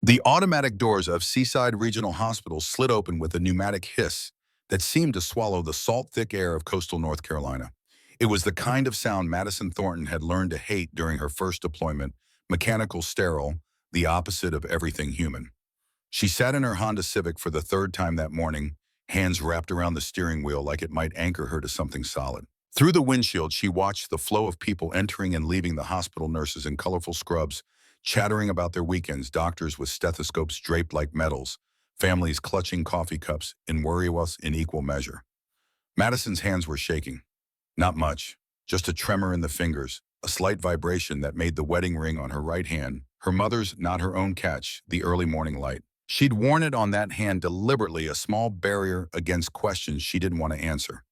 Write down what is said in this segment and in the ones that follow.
The automatic doors of Seaside Regional Hospital slid open with a pneumatic hiss that seemed to swallow the salt-thick air of coastal North Carolina. It was the kind of sound Madison Thornton had learned to hate during her first deployment, mechanical, sterile, the opposite of everything human. She sat in her Honda Civic for the third time that morning, hands wrapped around the steering wheel like it might anchor her to something solid. Through the windshield, she watched the flow of people entering and leaving the hospital, nurses in colorful scrubs, chattering about their weekends, doctors with stethoscopes draped like medals, families clutching coffee cups and worry was in equal measure. Madison's hands were shaking. Not much, just a tremor in the fingers, a slight vibration that made the wedding ring on her right hand, her mother's, not her own, catch the early morning light. She'd worn it on that hand deliberately, a small barrier against questions she didn't want to answer.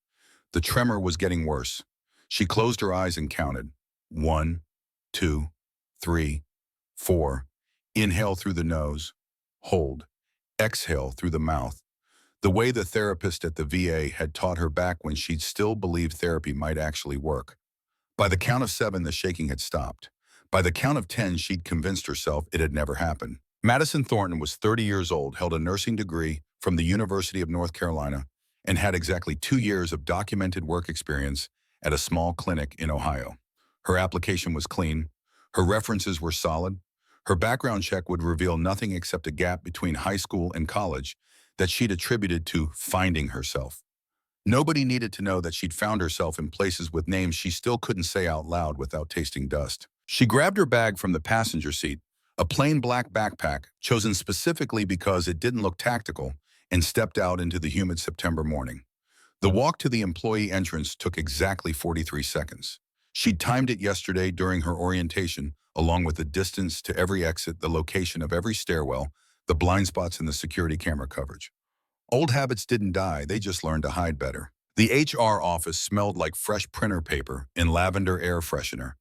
The tremor was getting worse. She closed her eyes and counted. 1, 2, 3, 4. Inhale through the nose. Hold. Exhale through the mouth. The way the therapist at the VA had taught her back when she'd still believed therapy might actually work. By the count of 7, the shaking had stopped. By the count of 10, she'd convinced herself it had never happened. Madison Thornton was 30 years old, held a nursing degree from the University of North Carolina, and had exactly 2 years of documented work experience at a small clinic in Ohio. Her application was clean. Her references were solid. Her background check would reveal nothing except a gap between high school and college that she'd attributed to finding herself. Nobody needed to know that she'd found herself in places with names she still couldn't say out loud without tasting dust. She grabbed her bag from the passenger seat, a plain black backpack chosen specifically because it didn't look tactical, and stepped out into the humid September morning. The walk to the employee entrance took exactly 43 seconds. She'd timed it yesterday during her orientation, along with the distance to every exit, the location of every stairwell, the blind spots in the security camera coverage. Old habits didn't die, they just learned to hide better. The HR office smelled like fresh printer paper and lavender air freshener,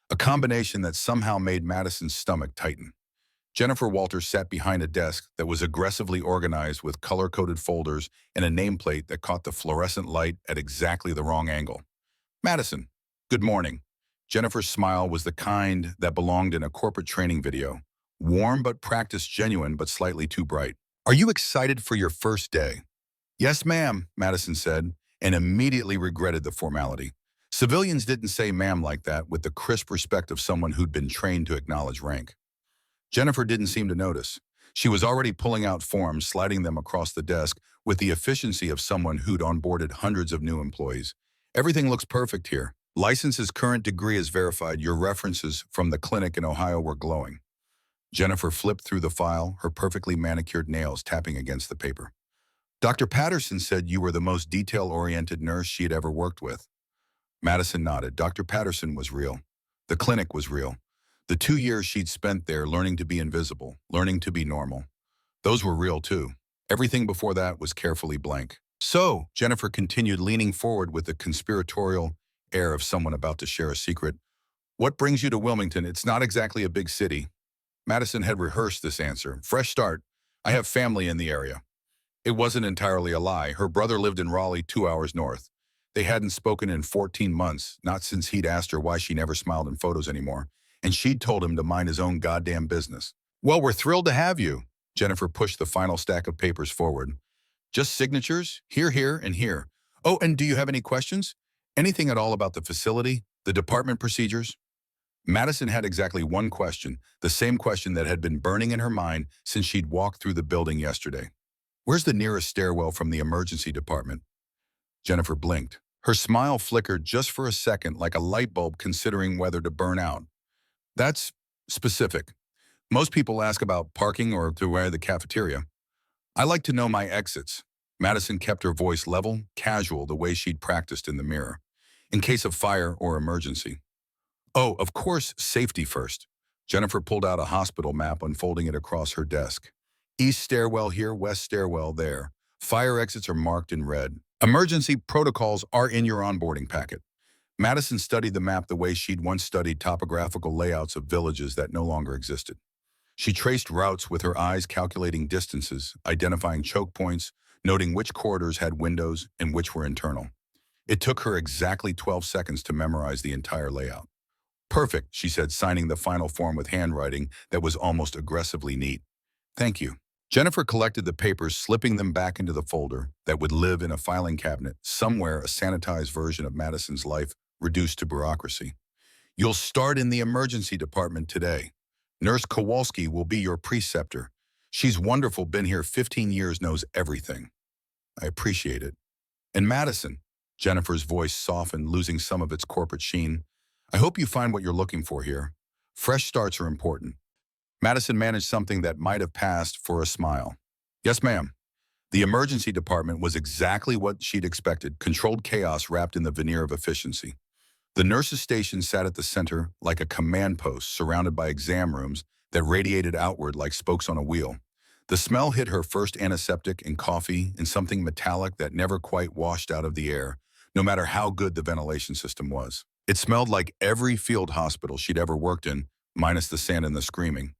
a combination that somehow made Madison's stomach tighten. Jennifer Walters sat behind a desk that was aggressively organized with color-coded folders and a nameplate that caught the fluorescent light at exactly the wrong angle. Madison, good morning. Jennifer's smile was the kind that belonged in a corporate training video. Warm but practiced, genuine but slightly too bright. Are you excited for your first day? Yes, ma'am, Madison said, and immediately regretted the formality. Civilians didn't say ma'am like that with the crisp respect of someone who'd been trained to acknowledge rank. Jennifer didn't seem to notice. She was already pulling out forms, sliding them across the desk with the efficiency of someone who'd onboarded hundreds of new employees. Everything looks perfect here. License's current degree is verified. Your references from the clinic in Ohio were glowing. Jennifer flipped through the file, her perfectly manicured nails tapping against the paper. Dr. Patterson said you were the most detail-oriented nurse she had ever worked with. Madison nodded. Dr. Patterson was real. The clinic was real. The 2 years she'd spent there learning to be invisible, learning to be normal. Those were real too. Everything before that was carefully blank. So, Jennifer continued, leaning forward with the conspiratorial air of someone about to share a secret. What brings you to Wilmington? It's not exactly a big city. Madison had rehearsed this answer. Fresh start. I have family in the area. It wasn't entirely a lie. Her brother lived in Raleigh, 2 hours north. They hadn't spoken in 14 months, not since he'd asked her why she never smiled in photos anymore, and she'd told him to mind his own goddamn business. Well, we're thrilled to have you. Jennifer pushed the final stack of papers forward. Just signatures? Here, here, and here. Oh, and do you have any questions? Anything at all about the facility, the department procedures? Madison had exactly one question, the same question that had been burning in her mind since she'd walked through the building yesterday. Where's the nearest stairwell from the emergency department? Jennifer blinked. Her smile flickered just for a second like a light bulb considering whether to burn out. That's specific. Most people ask about parking or to where the cafeteria. I like to know my exits. Madison kept her voice level, casual, the way she'd practiced in the mirror, in case of fire or emergency. Oh, of course, safety first. Jennifer pulled out a hospital map, unfolding it across her desk. East stairwell here, west stairwell there. Fire exits are marked in red. Emergency protocols are in your onboarding packet. Madison studied the map the way she'd once studied topographical layouts of villages that no longer existed. She traced routes with her eyes, calculating distances, identifying choke points, noting which corridors had windows and which were internal. It took her exactly 12 seconds to memorize the entire layout. Perfect, she said, signing the final form with handwriting that was almost aggressively neat. Thank you. Jennifer collected the papers, slipping them back into the folder that would live in a filing cabinet, somewhere a sanitized version of Madison's life reduced to bureaucracy. You'll start in the emergency department today. Nurse Kowalski will be your preceptor. She's wonderful, been here 15 years, knows everything. I appreciate it. And Madison, Jennifer's voice softened, losing some of its corporate sheen. I hope you find what you're looking for here. Fresh starts are important. Madison managed something that might have passed for a smile. Yes, ma'am. The emergency department was exactly what she'd expected, controlled chaos wrapped in the veneer of efficiency. The nurses' station sat at the center like a command post surrounded by exam rooms that radiated outward like spokes on a wheel. The smell hit her first antiseptic and coffee and something metallic that never quite washed out of the air, no matter how good the ventilation system was. It smelled like every field hospital she'd ever worked in, minus the sand and the screaming.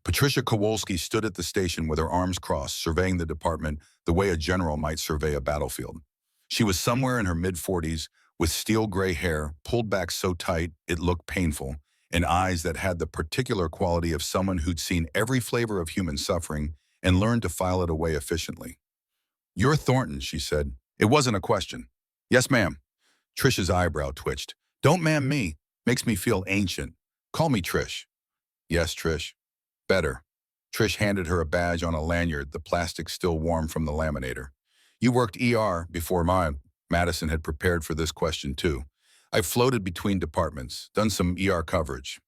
Patricia Kowalski stood at the station with her arms crossed, surveying the department the way a general might survey a battlefield. She was somewhere in her mid-40s, with steel gray hair pulled back so tight it looked painful, and eyes that had the particular quality of someone who'd seen every flavor of human suffering and learned to file it away efficiently. "You're Thornton," she said. It wasn't a question. "Yes, ma'am." Trish's eyebrow twitched. "Don't ma'am me. Makes me feel ancient. Call me Trish." "Yes, Trish." "Better." Trish handed her a badge on a lanyard, the plastic still warm from the laminator. "You worked ER before mine." Madison had prepared for this question too. "I floated between departments, done some ER coverage."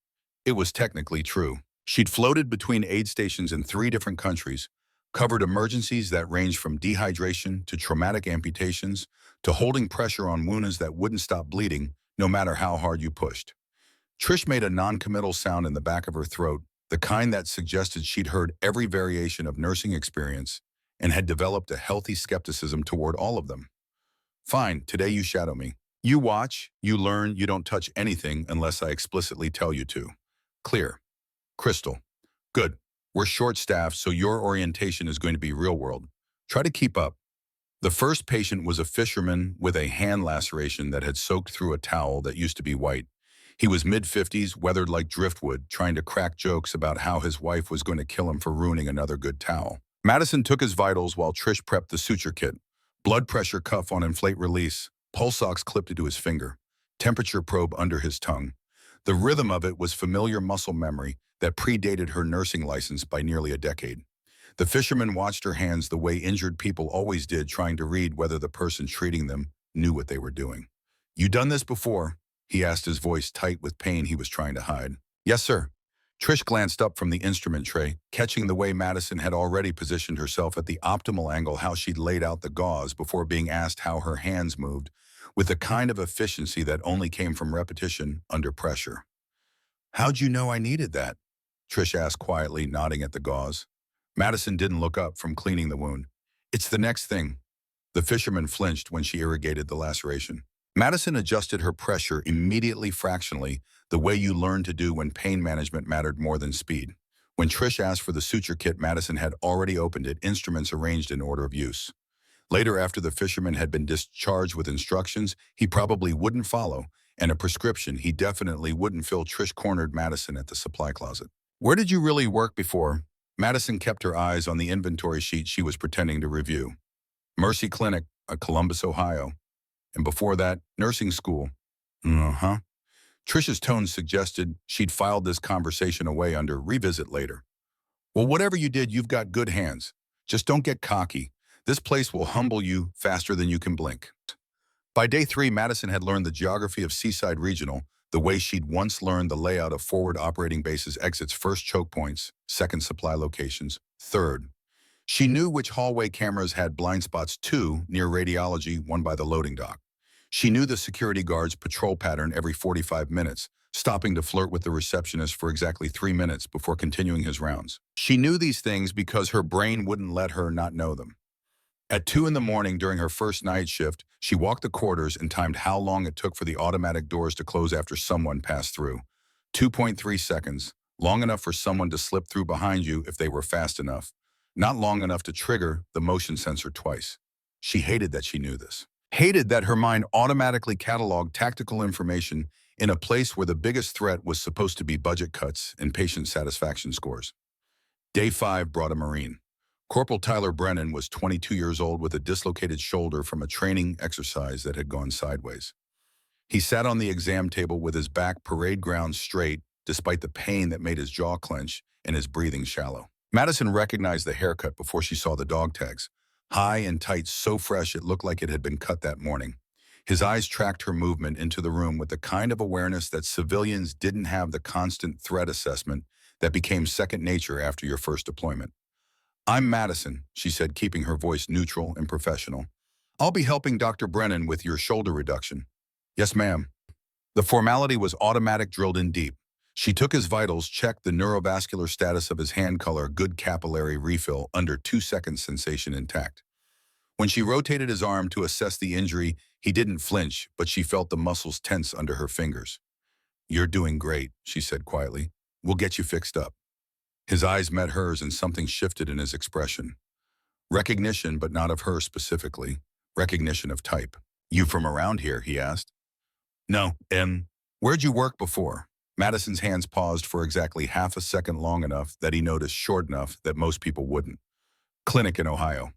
It was technically true. She'd floated between aid stations in 3 different countries, covered emergencies that ranged from dehydration to traumatic amputations to holding pressure on wounds that wouldn't stop bleeding no matter how hard you pushed. Trish made a non-committal sound in the back of her throat, the kind that suggested she'd heard every variation of nursing experience and had developed a healthy skepticism toward all of them. "Fine, today you shadow me. You watch, you learn, you don't touch anything unless I explicitly tell you to. Clear. Crystal. Good. We're short-staffed, so your orientation is going to be real world. Try to keep up." The first patient was a fisherman with a hand laceration that had soaked through a towel that used to be white. He was mid-50s, weathered like driftwood, trying to crack jokes about how his wife was going to kill him for ruining another good towel. Madison took his vitals while Trish prepped the suture kit. Blood pressure cuff on inflate release, pulse ox clipped to his finger, temperature probe under his tongue. The rhythm of it was familiar muscle memory that predated her nursing license by nearly a decade. The fisherman watched her hands the way injured people always did, trying to read whether the person treating them knew what they were doing. "You done this before?" he asked, his voice tight with pain he was trying to hide. "Yes, sir." Trish glanced up from the instrument tray, catching the way Madison had already positioned herself at the optimal angle, how she'd laid out the gauze before being asked how her hands moved, with the kind of efficiency that only came from repetition under pressure. "How'd you know I needed that?" Trish asked quietly, nodding at the gauze. Madison didn't look up from cleaning the wound. "It's the next thing." The fisherman flinched when she irrigated the laceration. Madison adjusted her pressure immediately, fractionally, the way you learned to do when pain management mattered more than speed. When Trish asked for the suture kit, Madison had already opened it, instruments arranged in order of use. Later, after the fisherman had been discharged with instructions he probably wouldn't follow, and a prescription he definitely wouldn't fill, Trish cornered Madison at the supply closet. "Where did you really work before?" Madison kept her eyes on the inventory sheet she was pretending to review. "Mercy Clinic, Columbus, Ohio. And before that, nursing school." "Uh-huh." Trish's tone suggested she'd filed this conversation away under revisit later. "Well, whatever you did, you've got good hands. Just don't get cocky. This place will humble you faster than you can blink." By day 3, Madison had learned the geography of Seaside Regional, the way she'd once learned the layout of forward operating bases, exits, first choke points, second supply locations, third. She knew which hallway cameras had blind spots, 2 near radiology, 1 by the loading dock. She knew the security guard's patrol pattern every 45 minutes, stopping to flirt with the receptionist for exactly 3 minutes before continuing his rounds. She knew these things because her brain wouldn't let her not know them. At 2 in the morning during her first night shift, she walked the corridors and timed how long it took for the automatic doors to close after someone passed through. 2.3 seconds, long enough for someone to slip through behind you if they were fast enough. Not long enough to trigger the motion sensor twice. She hated that she knew this. Hated that her mind automatically cataloged tactical information in a place where the biggest threat was supposed to be budget cuts and patient satisfaction scores. Day 5 brought a Marine. Corporal Tyler Brennan was 22 years old with a dislocated shoulder from a training exercise that had gone sideways. He sat on the exam table with his back parade ground straight, despite the pain that made his jaw clench and his breathing shallow. Madison recognized the haircut before she saw the dog tags. High and tight, so fresh it looked like it had been cut that morning. His eyes tracked her movement into the room with the kind of awareness that civilians didn't have, the constant threat assessment that became second nature after your first deployment. "I'm Madison," she said, keeping her voice neutral and professional. "I'll be helping Dr. Brennan with your shoulder reduction." "Yes, ma'am." The formality was automatic, drilled in deep. She took his vitals, checked the neurovascular status of his hand color, good capillary refill, under 2 seconds, sensation intact. When she rotated his arm to assess the injury, he didn't flinch, but she felt the muscles tense under her fingers. "You're doing great," she said quietly. "We'll get you fixed up." His eyes met hers and something shifted in his expression. Recognition, but not of her specifically. Recognition of type. "You from around here?" he asked. "No, where'd you work before?" Madison's hands paused for exactly half a second, long enough that he noticed, short enough that most people wouldn't. "Clinic in Ohio."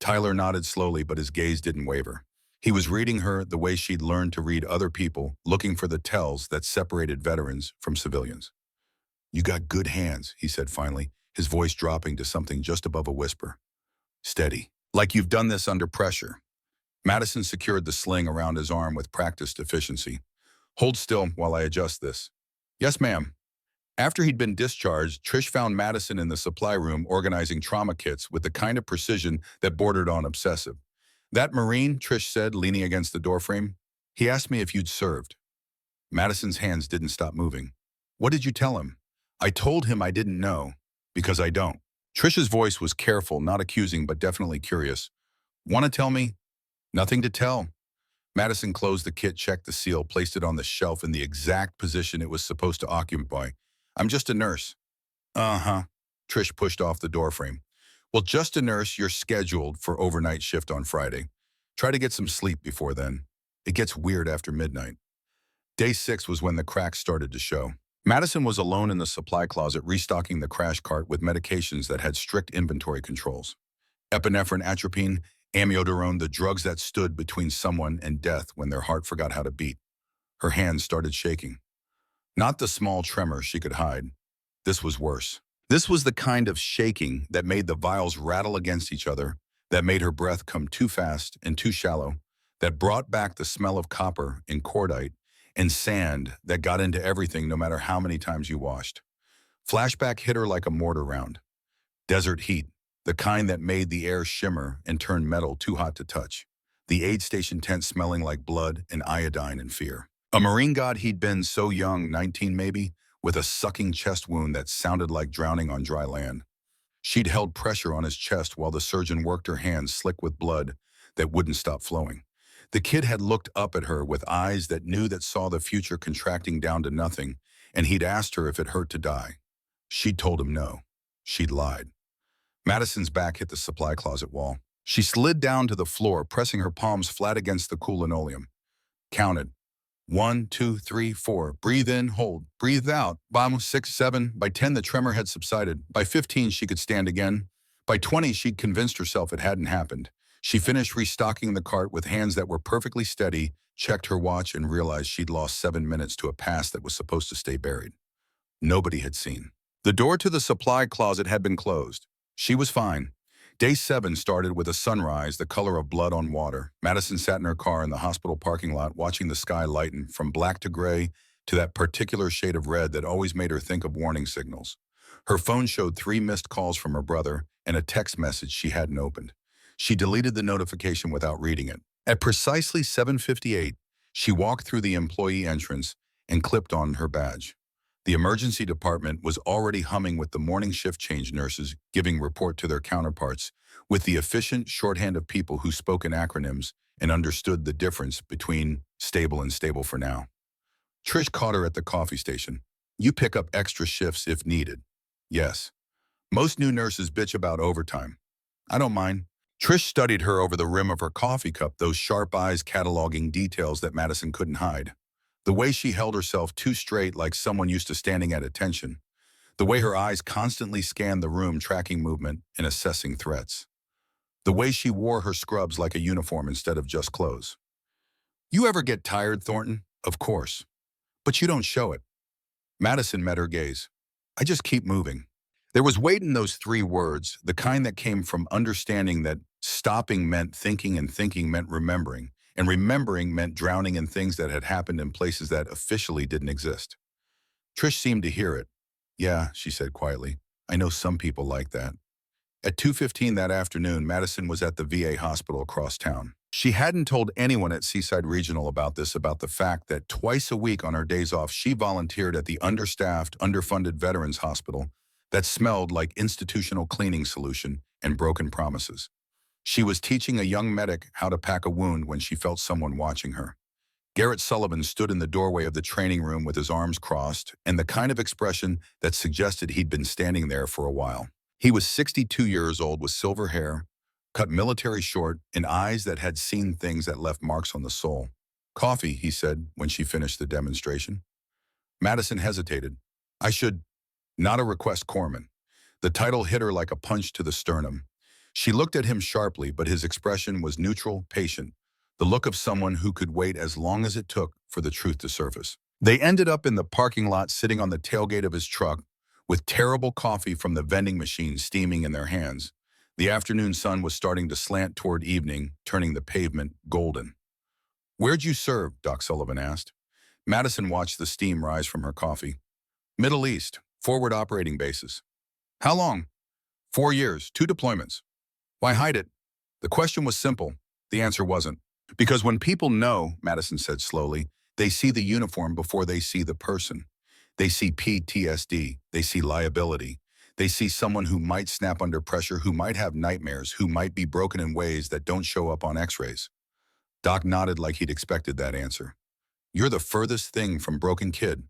Tyler nodded slowly, but his gaze didn't waver. He was reading her the way she'd learned to read other people, looking for the tells that separated veterans from civilians. "You got good hands," he said finally, his voice dropping to something just above a whisper. "Steady. Like you've done this under pressure." Madison secured the sling around his arm with practiced efficiency. "Hold still while I adjust this." "Yes, ma'am." After he'd been discharged, Trish found Madison in the supply room organizing trauma kits with the kind of precision that bordered on obsessive. "That Marine," Trish said, leaning against the doorframe, "he asked me if you'd served." Madison's hands didn't stop moving. "What did you tell him?" "I told him I didn't know, because I don't." Trish's voice was careful, not accusing, but definitely curious. "Want to tell me?" "Nothing to tell." Madison closed the kit, checked the seal, placed it on the shelf in the exact position it was supposed to occupy. "I'm just a nurse." "Uh-huh." Trish pushed off the doorframe. "Well, just a nurse. You're scheduled for overnight shift on Friday. Try to get some sleep before then. It gets weird after midnight." Day 6 was when the cracks started to show. Madison was alone in the supply closet, restocking the crash cart with medications that had strict inventory controls. Epinephrine, atropine, amiodarone, the drugs that stood between someone and death when their heart forgot how to beat. Her hands started shaking. Not the small tremor she could hide. This was worse. This was the kind of shaking that made the vials rattle against each other, that made her breath come too fast and too shallow, that brought back the smell of copper and cordite and sand that got into everything no matter how many times you washed. Flashback hit her like a mortar round. Desert heat, the kind that made the air shimmer and turned metal too hot to touch. The aid station tent smelling like blood and iodine and fear. A Marine god he'd been so young, 19 maybe, with a sucking chest wound that sounded like drowning on dry land. She'd held pressure on his chest while the surgeon worked her hands slick with blood that wouldn't stop flowing. The kid had looked up at her with eyes that knew, that saw the future contracting down to nothing, and he'd asked her if it hurt to die. She'd told him no. She'd lied. Madison's back hit the supply closet wall. She slid down to the floor, pressing her palms flat against the cool linoleum. Counted. 1, 2, 3, 4. Breathe in, hold. Breathe out. Bottom 6, 7. By 10, the tremor had subsided. By 15, she could stand again. By 20, she'd convinced herself it hadn't happened. She finished restocking the cart with hands that were perfectly steady, checked her watch, and realized she'd lost 7 minutes to a past that was supposed to stay buried. Nobody had seen. The door to the supply closet had been closed. She was fine. Day 7 started with a sunrise, the color of blood on water. Madison sat in her car in the hospital parking lot, watching the sky lighten from black to gray to that particular shade of red that always made her think of warning signals. Her phone showed 3 missed calls from her brother and a text message she hadn't opened. She deleted the notification without reading it. At precisely 7:58, she walked through the employee entrance and clipped on her badge. The emergency department was already humming with the morning shift change nurses giving report to their counterparts with the efficient shorthand of people who spoke in acronyms and understood the difference between stable and stable for now. Trish caught her at the coffee station. "You pick up extra shifts if needed." "Yes." "Most new nurses bitch about overtime." "I don't mind." Trish studied her over the rim of her coffee cup, those sharp eyes cataloging details that Madison couldn't hide. The way she held herself too straight, like someone used to standing at attention. The way her eyes constantly scanned the room, tracking movement and assessing threats. The way she wore her scrubs like a uniform instead of just clothes. You ever get tired, Thornton? Of course. But you don't show it. Madison met her gaze. I just keep moving. There was weight in those three words, the kind that came from understanding that stopping meant thinking and thinking meant remembering, and remembering meant drowning in things that had happened in places that officially didn't exist. Trish seemed to hear it. Yeah, she said quietly. I know some people like that. At 2:15 that afternoon, Madison was at the VA hospital across town. She hadn't told anyone at Seaside Regional about the fact that twice a week on her days off, she volunteered at the understaffed, underfunded Veterans Hospital that smelled like institutional cleaning solution and broken promises. She was teaching a young medic how to pack a wound when she felt someone watching her. Garrett Sullivan stood in the doorway of the training room with his arms crossed and the kind of expression that suggested he'd been standing there for a while. He was 62 years old with silver hair, cut military short, and eyes that had seen things that left marks on the soul. Coffee, he said when she finished the demonstration. Madison hesitated. I should, not a request, Corman. The title hit her like a punch to the sternum. She looked at him sharply, but his expression was neutral, patient, the look of someone who could wait as long as it took for the truth to surface. They ended up in the parking lot sitting on the tailgate of his truck with terrible coffee from the vending machine steaming in their hands. The afternoon sun was starting to slant toward evening, turning the pavement golden. Where'd you serve? Doc Sullivan asked. Madison watched the steam rise from her coffee. Middle East, forward operating bases. How long? 4 years, 2 deployments. Why hide it? The question was simple. The answer wasn't. Because when people know, Madison said slowly, they see the uniform before they see the person. They see PTSD. They see liability. They see someone who might snap under pressure, who might have nightmares, who might be broken in ways that don't show up on x-rays. Doc nodded like he'd expected that answer. You're the furthest thing from broken kid.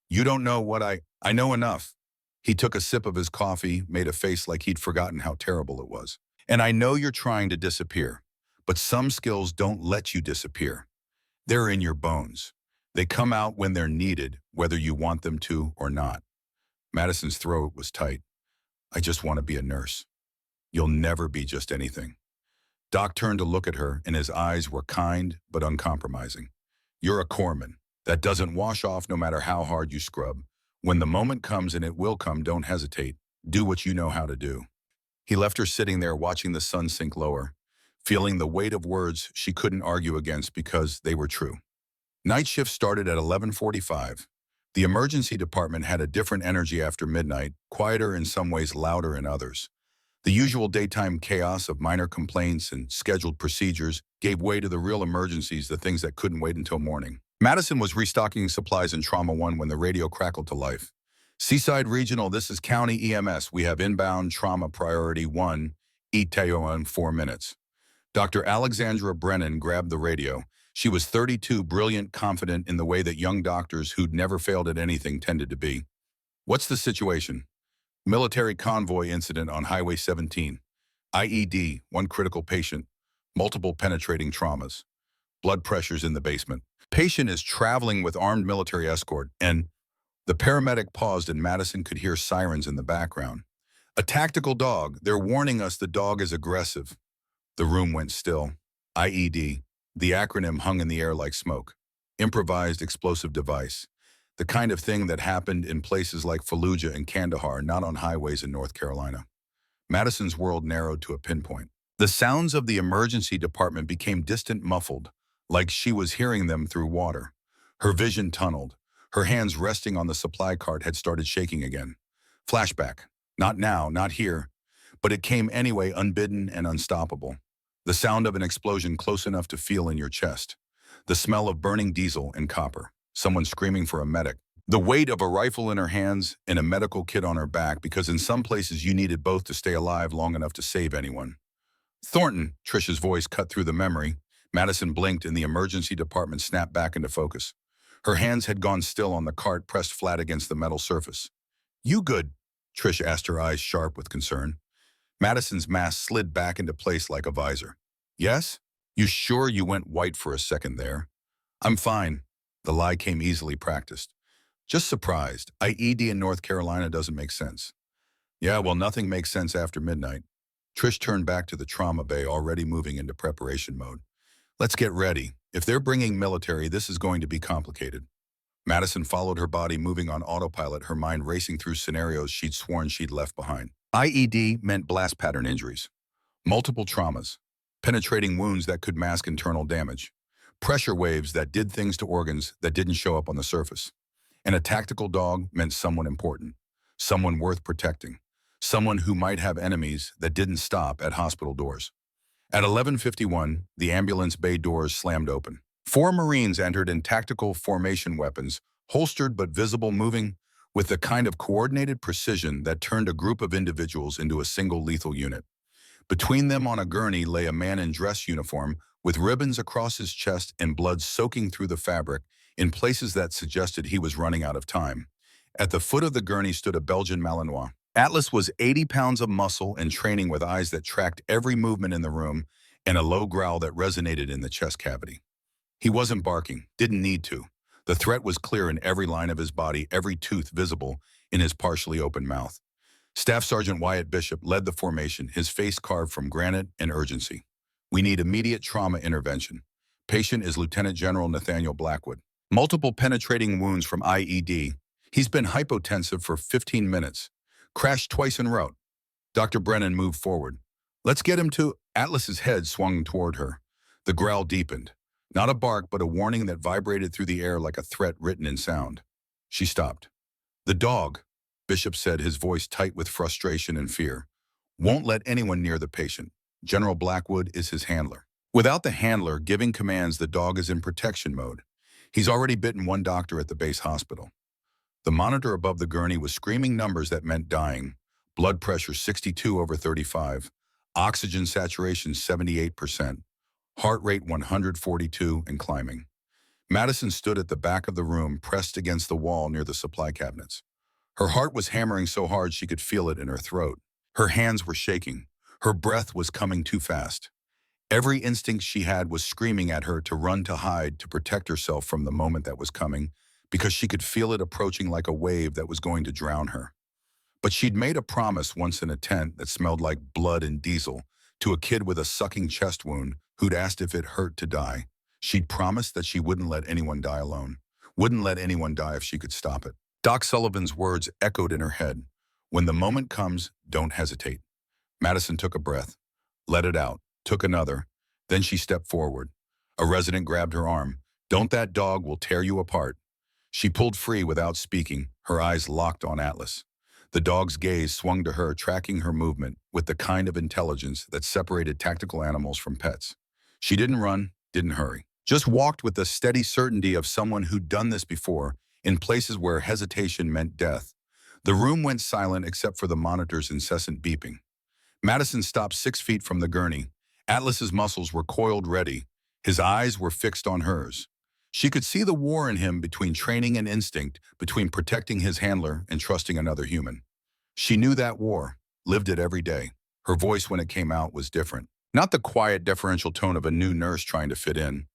You don't know what I know enough. He took a sip of his coffee, made a face like he'd forgotten how terrible it was. And I know you're trying to disappear, but some skills don't let you disappear. They're in your bones. They come out when they're needed, whether you want them to or not. Madison's throat was tight. I just want to be a nurse. You'll never be just anything. Doc turned to look at her, and his eyes were kind but uncompromising. You're a corpsman. That doesn't wash off no matter how hard you scrub. When the moment comes, and it will come, don't hesitate. Do what you know how to do. He left her sitting there watching the sun sink lower, feeling the weight of words she couldn't argue against because they were true. Night shift started at 11:45. The emergency department had a different energy after midnight, quieter in some ways, louder in others. The usual daytime chaos of minor complaints and scheduled procedures gave way to the real emergencies, the things that couldn't wait until morning. Madison was restocking supplies in Trauma 1 when the radio crackled to life. Seaside Regional, this is County EMS. We have inbound trauma priority 1, ETAO in 4 minutes. Dr. Alexandra Brennan grabbed the radio. She was 32, brilliant, confident in the way that young doctors who'd never failed at anything tended to be. What's the situation? Military convoy incident on Highway 17. IED, 1 critical patient, multiple penetrating traumas. Blood pressures in the basement. Patient is traveling with armed military escort, and the paramedic paused and Madison could hear sirens in the background. A tactical dog. They're warning us the dog is aggressive. The room went still. IED. The acronym hung in the air like smoke. Improvised explosive device. The kind of thing that happened in places like Fallujah and Kandahar, not on highways in North Carolina. Madison's world narrowed to a pinpoint. The sounds of the emergency department became distant, muffled, like she was hearing them through water. Her vision tunneled. Her hands resting on the supply cart had started shaking again. Flashback. Not now, not here. But it came anyway, unbidden and unstoppable. The sound of an explosion close enough to feel in your chest. The smell of burning diesel and copper. Someone screaming for a medic. The weight of a rifle in her hands and a medical kit on her back, because in some places you needed both to stay alive long enough to save anyone. Thornton, Trish's voice cut through the memory. Madison blinked and the emergency department snapped back into focus. Her hands had gone still on the cart, pressed flat against the metal surface. You good? Trish asked, her eyes sharp with concern. Madison's mask slid back into place like a visor. Yes? You sure? You went white for a second there. I'm fine. The lie came easily practiced. Just surprised. IED in North Carolina doesn't make sense. Yeah, well, nothing makes sense after midnight. Trish turned back to the trauma bay, already moving into preparation mode. Let's get ready. If they're bringing military, this is going to be complicated. Madison followed her body, moving on autopilot, her mind racing through scenarios she'd sworn she'd left behind. IED meant blast pattern injuries, multiple traumas, penetrating wounds that could mask internal damage, pressure waves that did things to organs that didn't show up on the surface. And a tactical dog meant someone important, someone worth protecting, someone who might have enemies that didn't stop at hospital doors. At 11:51, the ambulance bay doors slammed open. 4 Marines entered in tactical formation weapons, holstered but visible, moving with the kind of coordinated precision that turned a group of individuals into a single lethal unit. Between them on a gurney lay a man in dress uniform with ribbons across his chest and blood soaking through the fabric in places that suggested he was running out of time. At the foot of the gurney stood a Belgian Malinois. Atlas was 80 pounds of muscle and training, with eyes that tracked every movement in the room and a low growl that resonated in the chest cavity. He wasn't barking, didn't need to. The threat was clear in every line of his body, every tooth visible in his partially open mouth. Staff Sergeant Wyatt Bishop led the formation, his face carved from granite and urgency. We need immediate trauma intervention. Patient is Lieutenant General Nathaniel Blackwood. Multiple penetrating wounds from IED. He's been hypotensive for 15 minutes. Crashed twice en route. Dr. Brennan moved forward. Let's get him to... Atlas's head swung toward her. The growl deepened. Not a bark, but a warning that vibrated through the air like a threat written in sound. She stopped. The dog, Bishop said, his voice tight with frustration and fear, won't let anyone near the patient. General Blackwood is his handler. Without the handler giving commands, the dog is in protection mode. He's already bitten one doctor at the base hospital. The monitor above the gurney was screaming numbers that meant dying. Blood pressure 62/35, oxygen saturation 78%, heart rate 142 and climbing. Madison stood at the back of the room, pressed against the wall near the supply cabinets. Her heart was hammering so hard she could feel it in her throat. Her hands were shaking. Her breath was coming too fast. Every instinct she had was screaming at her to run, to hide, to protect herself from the moment that was coming, because she could feel it approaching like a wave that was going to drown her. But she'd made a promise once in a tent that smelled like blood and diesel to a kid with a sucking chest wound who'd asked if it hurt to die. She'd promised that she wouldn't let anyone die alone, wouldn't let anyone die if she could stop it. Doc Sullivan's words echoed in her head. When the moment comes, don't hesitate. Madison took a breath, let it out, took another. Then she stepped forward. A resident grabbed her arm. Don't, that dog will tear you apart. She pulled free without speaking, her eyes locked on Atlas. The dog's gaze swung to her, tracking her movement with the kind of intelligence that separated tactical animals from pets. She didn't run, didn't hurry. Just walked with the steady certainty of someone who'd done this before, in places where hesitation meant death. The room went silent except for the monitor's incessant beeping. Madison stopped 6 feet from the gurney. Atlas's muscles were coiled ready. His eyes were fixed on hers. She could see the war in him, between training and instinct, between protecting his handler and trusting another human. She knew that war, lived it every day. Her voice, when it came out, was different. Not the quiet, deferential tone of a new nurse trying to fit in.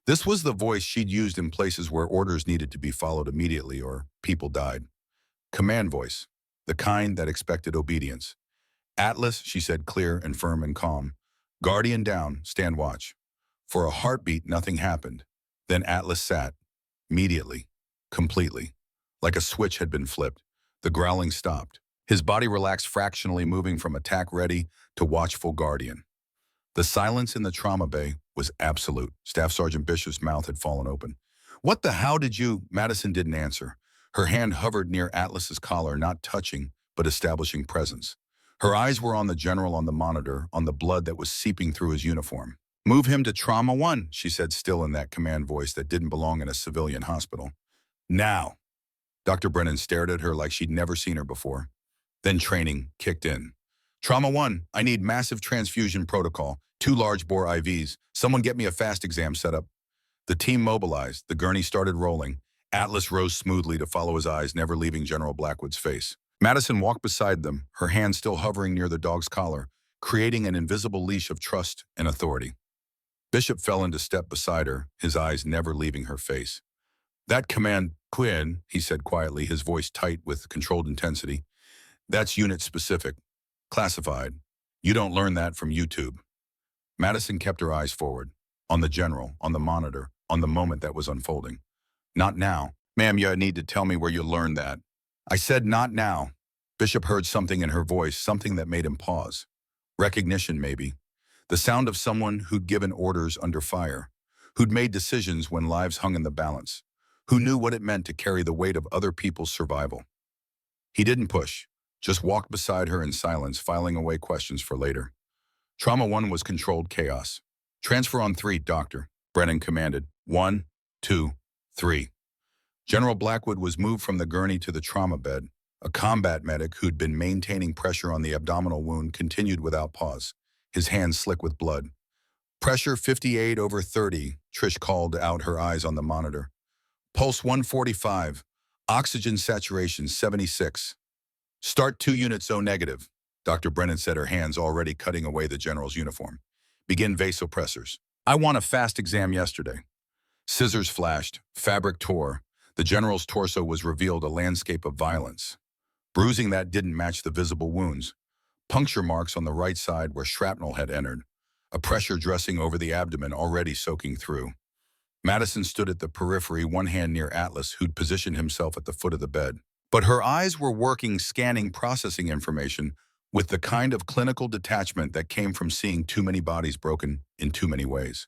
This was the voice she'd used in places where orders needed to be followed immediately or people died. Command voice, the kind that expected obedience. Atlas, she said, clear and firm and calm. Guardian down, stand watch. For a heartbeat, nothing happened. Then Atlas sat, immediately, completely. Like a switch had been flipped. The growling stopped. His body relaxed, fractionally moving from attack ready to watchful guardian. The silence in the trauma bay was absolute. Staff Sergeant Bishop's mouth had fallen open. What the how did you? Madison didn't answer. Her hand hovered near Atlas's collar, not touching, but establishing presence. Her eyes were on the general on the monitor, on the blood that was seeping through his uniform. Move him to Trauma 1, she said, still in that command voice that didn't belong in a civilian hospital. Now. Dr. Brennan stared at her like she'd never seen her before. Then training kicked in. Trauma 1, I need massive transfusion protocol, 2 large bore IVs. Someone get me a fast exam set up. The team mobilized. The gurney started rolling. Atlas rose smoothly to follow his eyes, never leaving General Blackwood's face. Madison walked beside them, her hand still hovering near the dog's collar, creating an invisible leash of trust and authority. Bishop fell into step beside her, his eyes never leaving her face. That command, Quinn, he said quietly, his voice tight with controlled intensity. That's unit-specific. Classified. You don't learn that from YouTube. Madison kept her eyes forward. On the general, on the monitor, on the moment that was unfolding. Not now. Ma'am, you need to tell me where you learned that. I said not now. Bishop heard something in her voice, something that made him pause. Recognition, maybe. The sound of someone who'd given orders under fire, who'd made decisions when lives hung in the balance, who knew what it meant to carry the weight of other people's survival. He didn't push, just walked beside her in silence, filing away questions for later. Trauma 1 was controlled chaos. Transfer on 3, Doctor, Brennan commanded. 1, 2, 3. General Blackwood was moved from the gurney to the trauma bed. A combat medic who'd been maintaining pressure on the abdominal wound continued without pause, his hands slick with blood. Pressure 58/30, Trish called out, her eyes on the monitor. Pulse 145, oxygen saturation 76. Start 2 units O negative, Dr. Brennan said, her hands already cutting away the general's uniform. Begin vasopressors. I want a fast exam yesterday. Scissors flashed, fabric tore. The general's torso was revealed, a landscape of violence. Bruising that didn't match the visible wounds. Puncture marks on the right side where shrapnel had entered. A pressure dressing over the abdomen already soaking through. Madison stood at the periphery, one hand near Atlas, who'd positioned himself at the foot of the bed. But her eyes were working, scanning, processing information with the kind of clinical detachment that came from seeing too many bodies broken in too many ways.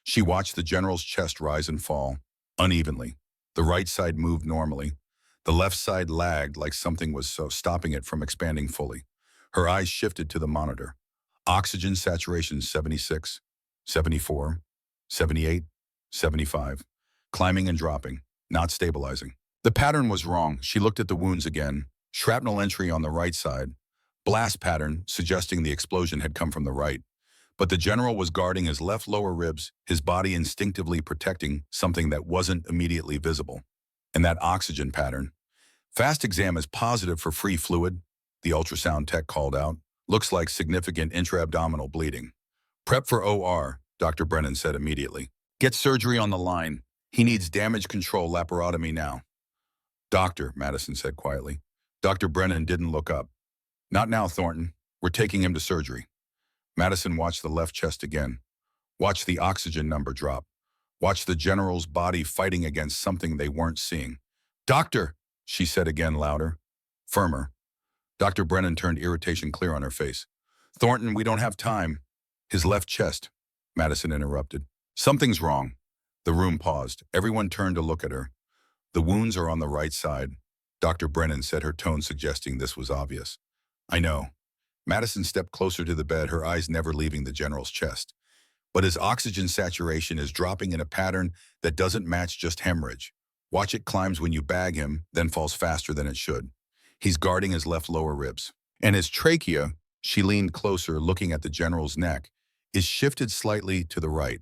She watched the general's chest rise and fall, unevenly. The right side moved normally. The left side lagged, like something was stopping it from expanding fully. Her eyes shifted to the monitor. Oxygen saturation 76, 74, 78, 75. Climbing and dropping, not stabilizing. The pattern was wrong. She looked at the wounds again. Shrapnel entry on the right side. Blast pattern, suggesting the explosion had come from the right. But the general was guarding his left lower ribs, his body instinctively protecting something that wasn't immediately visible. And that oxygen pattern. Fast exam is positive for free fluid, the ultrasound tech called out. Looks like significant intra-abdominal bleeding. Prep for OR, Dr. Brennan said immediately. Get surgery on the line. He needs damage control laparotomy now. Doctor, Madison said quietly. Dr. Brennan didn't look up. Not now, Thornton. We're taking him to surgery. Madison watched the left chest again. Watched the oxygen number drop. Watched the general's body fighting against something they weren't seeing. Doctor, she said again, louder, firmer. Dr. Brennan turned irritation clear on her face. Thornton, we don't have time. His left chest, Madison interrupted. Something's wrong. The room paused. Everyone turned to look at her. The wounds are on the right side. Dr. Brennan said, her tone suggesting this was obvious. I know. Madison stepped closer to the bed, her eyes never leaving the general's chest. But his oxygen saturation is dropping in a pattern that doesn't match just hemorrhage. Watch it climbs when you bag him, then falls faster than it should. He's guarding his left lower ribs. And his trachea, she leaned closer, looking at the general's neck, is shifted slightly to the right.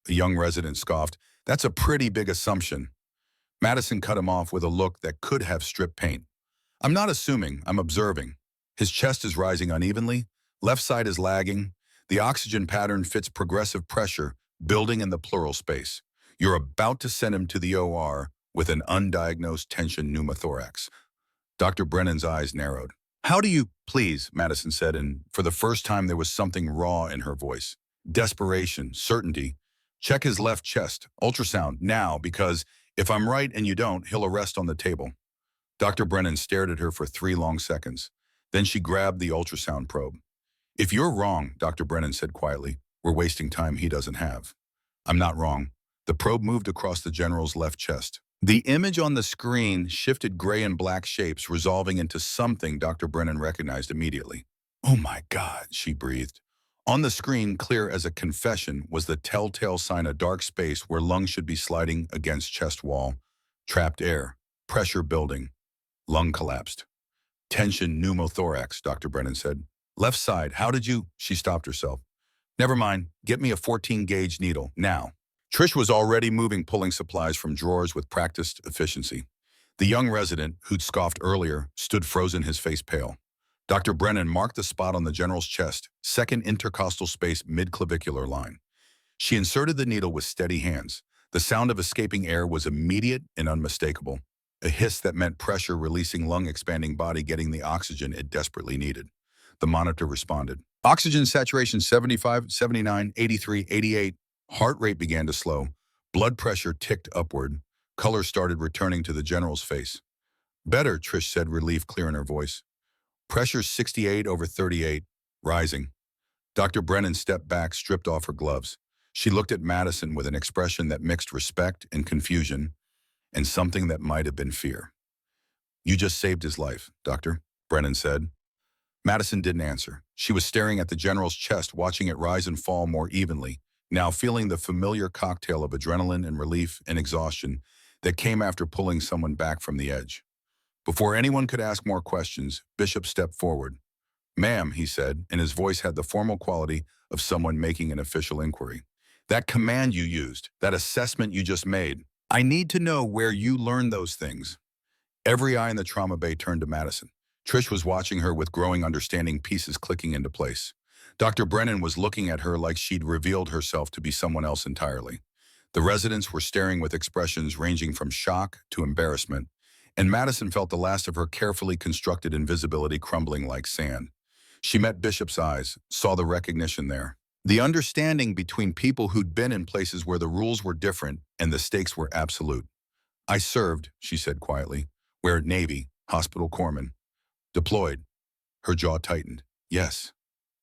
A young resident scoffed, that's a pretty big assumption. Madison cut him off with a look that could have stripped paint. I'm not assuming, I'm observing. His chest is rising unevenly, left side is lagging. The oxygen pattern fits progressive pressure, building in the pleural space. You're about to send him to the OR with an undiagnosed tension pneumothorax. Dr. Brennan's eyes narrowed. How do you, please, Madison said, and for the first time there was something raw in her voice. Desperation, certainty. Check his left chest, ultrasound, now, because if I'm right and you don't, he'll arrest on the table. Dr. Brennan stared at her for 3 long seconds. Then she grabbed the ultrasound probe. If you're wrong, Dr. Brennan said quietly, we're wasting time he doesn't have. I'm not wrong. The probe moved across the general's left chest. The image on the screen shifted gray and black shapes, resolving into something Dr. Brennan recognized immediately. Oh my God, she breathed. On the screen, clear as a confession, was the telltale sign, a dark space where lungs should be sliding against chest wall. Trapped air, pressure building, lung collapsed. Tension pneumothorax, Dr. Brennan said. Left side, how did you? She stopped herself. Never mind, get me a 14-gauge needle, now. Trish was already moving, pulling supplies from drawers with practiced efficiency. The young resident, who'd scoffed earlier, stood frozen, his face pale. Dr. Brennan marked the spot on the general's chest, second intercostal space, mid-clavicular line. She inserted the needle with steady hands. The sound of escaping air was immediate and unmistakable. a hiss that meant pressure releasing lung-expanding body getting the oxygen it desperately needed. The monitor responded. Oxygen saturation 75, 79, 83, 88. Heart rate began to slow. Blood pressure ticked upward. Color started returning to the general's face. Better, Trish said, relief clear in her voice. Pressure 68 over 38, rising. Dr. Brennan stepped back, stripped off her gloves. She looked at Madison with an expression that mixed respect and confusion, and something that might have been fear. You just saved his life, Doctor, Brennan said. Madison didn't answer. She was staring at the general's chest, watching it rise and fall more evenly, now feeling the familiar cocktail of adrenaline and relief and exhaustion that came after pulling someone back from the edge. Before anyone could ask more questions, Bishop stepped forward. Ma'am, he said, and his voice had the formal quality of someone making an official inquiry. That command you used, that assessment you just made, I need to know where you learned those things. Every eye in the trauma bay turned to Madison. Trish was watching her with growing understanding, pieces clicking into place. Dr. Brennan was looking at her like she'd revealed herself to be someone else entirely. The residents were staring with expressions ranging from shock to embarrassment, and Madison felt the last of her carefully constructed invisibility crumbling like sand. She met Bishop's eyes, saw the recognition there. The understanding between people who'd been in places where the rules were different and the stakes were absolute. I served, she said quietly, where Navy, hospital corpsman. Deployed. Her jaw tightened. Yes.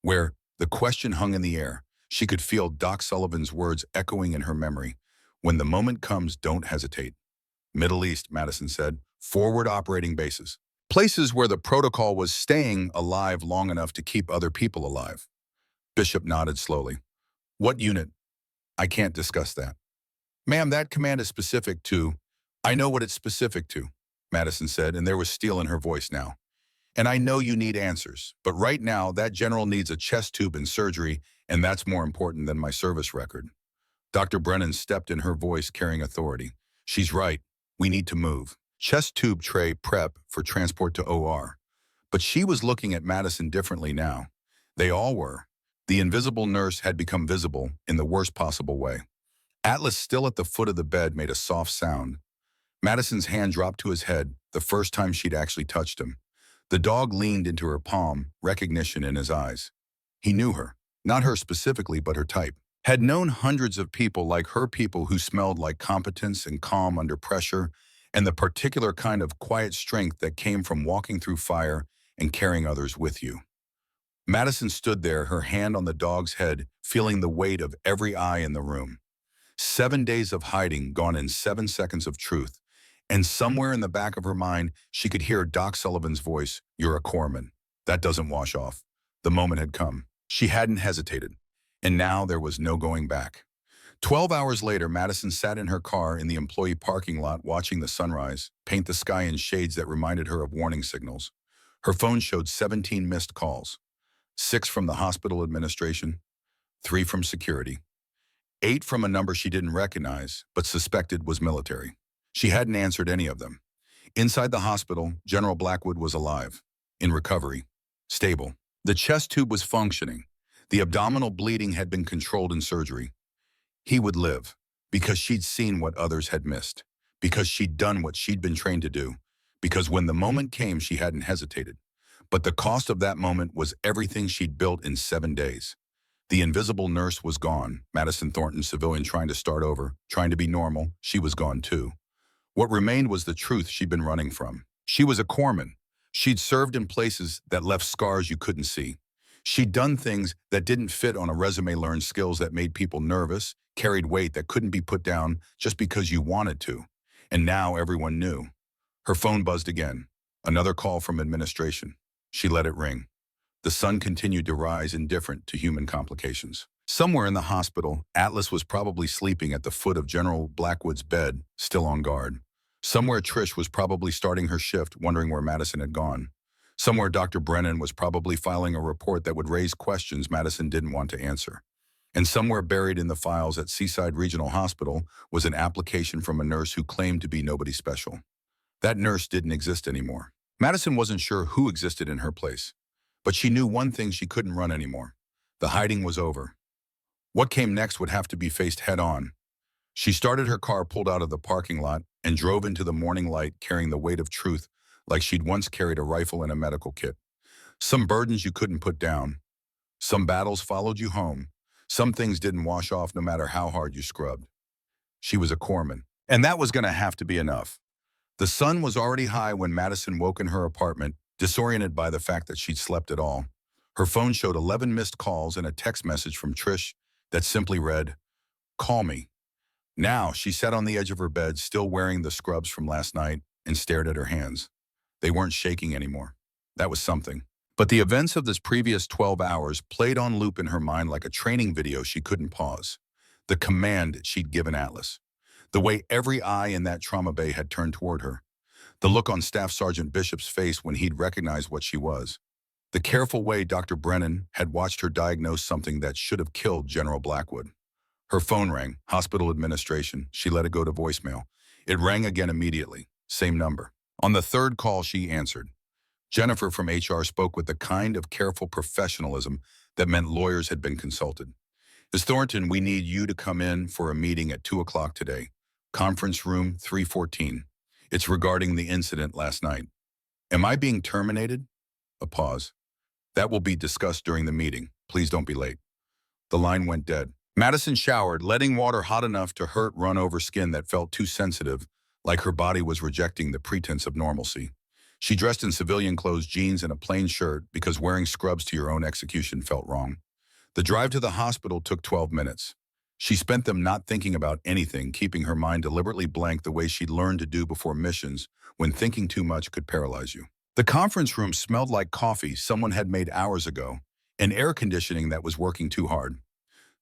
Where the question hung in the air. She could feel Doc Sullivan's words echoing in her memory. When the moment comes, don't hesitate. Middle East, Madison said. Forward operating bases. Places where the protocol was staying alive long enough to keep other people alive. Bishop nodded slowly. What unit? I can't discuss that. Ma'am, that command is specific to... I know what it's specific to, Madison said, and there was steel in her voice now. And I know you need answers, but right now that general needs a chest tube and surgery, and that's more important than my service record. Dr. Brennan stepped in, her voice carrying authority. She's right. We need to move. Chest tube tray prep for transport to OR. But she was looking at Madison differently now. They all were. The invisible nurse had become visible in the worst possible way. Atlas, still at the foot of the bed, made a soft sound. Madison's hand dropped to his head, the first time she'd actually touched him. The dog leaned into her palm, recognition in his eyes. He knew her, not her specifically, but her type. Had known hundreds of people like her, people who smelled like competence and calm under pressure, and the particular kind of quiet strength that came from walking through fire and carrying others with you. Madison stood there, her hand on the dog's head, feeling the weight of every eye in the room. 7 days of hiding gone in 7 seconds of truth. And somewhere in the back of her mind, she could hear Doc Sullivan's voice, "You're a corpsman." That doesn't wash off. The moment had come. She hadn't hesitated. And now there was no going back. 12 hours later, Madison sat in her car in the employee parking lot watching the sunrise paint the sky in shades that reminded her of warning signals. Her phone showed 17 missed calls. 6 from the hospital administration, 3 from security, 8 from a number she didn't recognize but suspected was military. She hadn't answered any of them. Inside the hospital, General Blackwood was alive, in recovery, stable. The chest tube was functioning. The abdominal bleeding had been controlled in surgery. He would live, because she'd seen what others had missed, because she'd done what she'd been trained to do, because when the moment came, she hadn't hesitated. But the cost of that moment was everything she'd built in 7 days. The invisible nurse was gone. Madison Thornton, civilian trying to start over, trying to be normal, she was gone too. What remained was the truth she'd been running from. She was a corpsman. She'd served in places that left scars you couldn't see. She'd done things that didn't fit on a resume, learned skills that made people nervous, carried weight that couldn't be put down just because you wanted to. And now everyone knew. Her phone buzzed again. Another call from administration. She let it ring. The sun continued to rise, indifferent to human complications. Somewhere in the hospital, Atlas was probably sleeping at the foot of General Blackwood's bed, still on guard. Somewhere Trish was probably starting her shift, wondering where Madison had gone. Somewhere Dr. Brennan was probably filing a report that would raise questions Madison didn't want to answer. And somewhere buried in the files at Seaside Regional Hospital was an application from a nurse who claimed to be nobody special. That nurse didn't exist anymore. Madison wasn't sure who existed in her place, but she knew one thing: she couldn't run anymore. The hiding was over. What came next would have to be faced head-on. She started her car, pulled out of the parking lot, and drove into the morning light carrying the weight of truth like she'd once carried a rifle and a medical kit. Some burdens you couldn't put down. Some battles followed you home. Some things didn't wash off no matter how hard you scrubbed. She was a corpsman. And that was going to have to be enough. The sun was already high when Madison woke in her apartment, disoriented by the fact that she'd slept at all. Her phone showed 11 missed calls and a text message from Trish that simply read, "Call me." Now, she sat on the edge of her bed, still wearing the scrubs from last night, and stared at her hands. They weren't shaking anymore. That was something. But the events of this previous 12 hours played on loop in her mind like a training video she couldn't pause. The command she'd given Atlas. The way every eye in that trauma bay had turned toward her. The look on Staff Sergeant Bishop's face when he'd recognized what she was. The careful way Dr. Brennan had watched her diagnose something that should have killed General Blackwood. Her phone rang, hospital administration. She let it go to voicemail. It rang again immediately, same number. On the third call, she answered. Jennifer from HR spoke with the kind of careful professionalism that meant lawyers had been consulted. "Ms. Thornton, we need you to come in for a meeting at 2 o'clock today. Conference room 314. It's regarding the incident last night." "Am I being terminated?" A pause. "That will be discussed during the meeting. Please don't be late." The line went dead. Madison showered, letting water hot enough to hurt run over skin that felt too sensitive, like her body was rejecting the pretense of normalcy. She dressed in civilian clothes, jeans, and a plain shirt because wearing scrubs to your own execution felt wrong. The drive to the hospital took 12 minutes. She spent them not thinking about anything, keeping her mind deliberately blank the way she'd learned to do before missions when thinking too much could paralyze you. The conference room smelled like coffee someone had made hours ago, and air conditioning that was working too hard.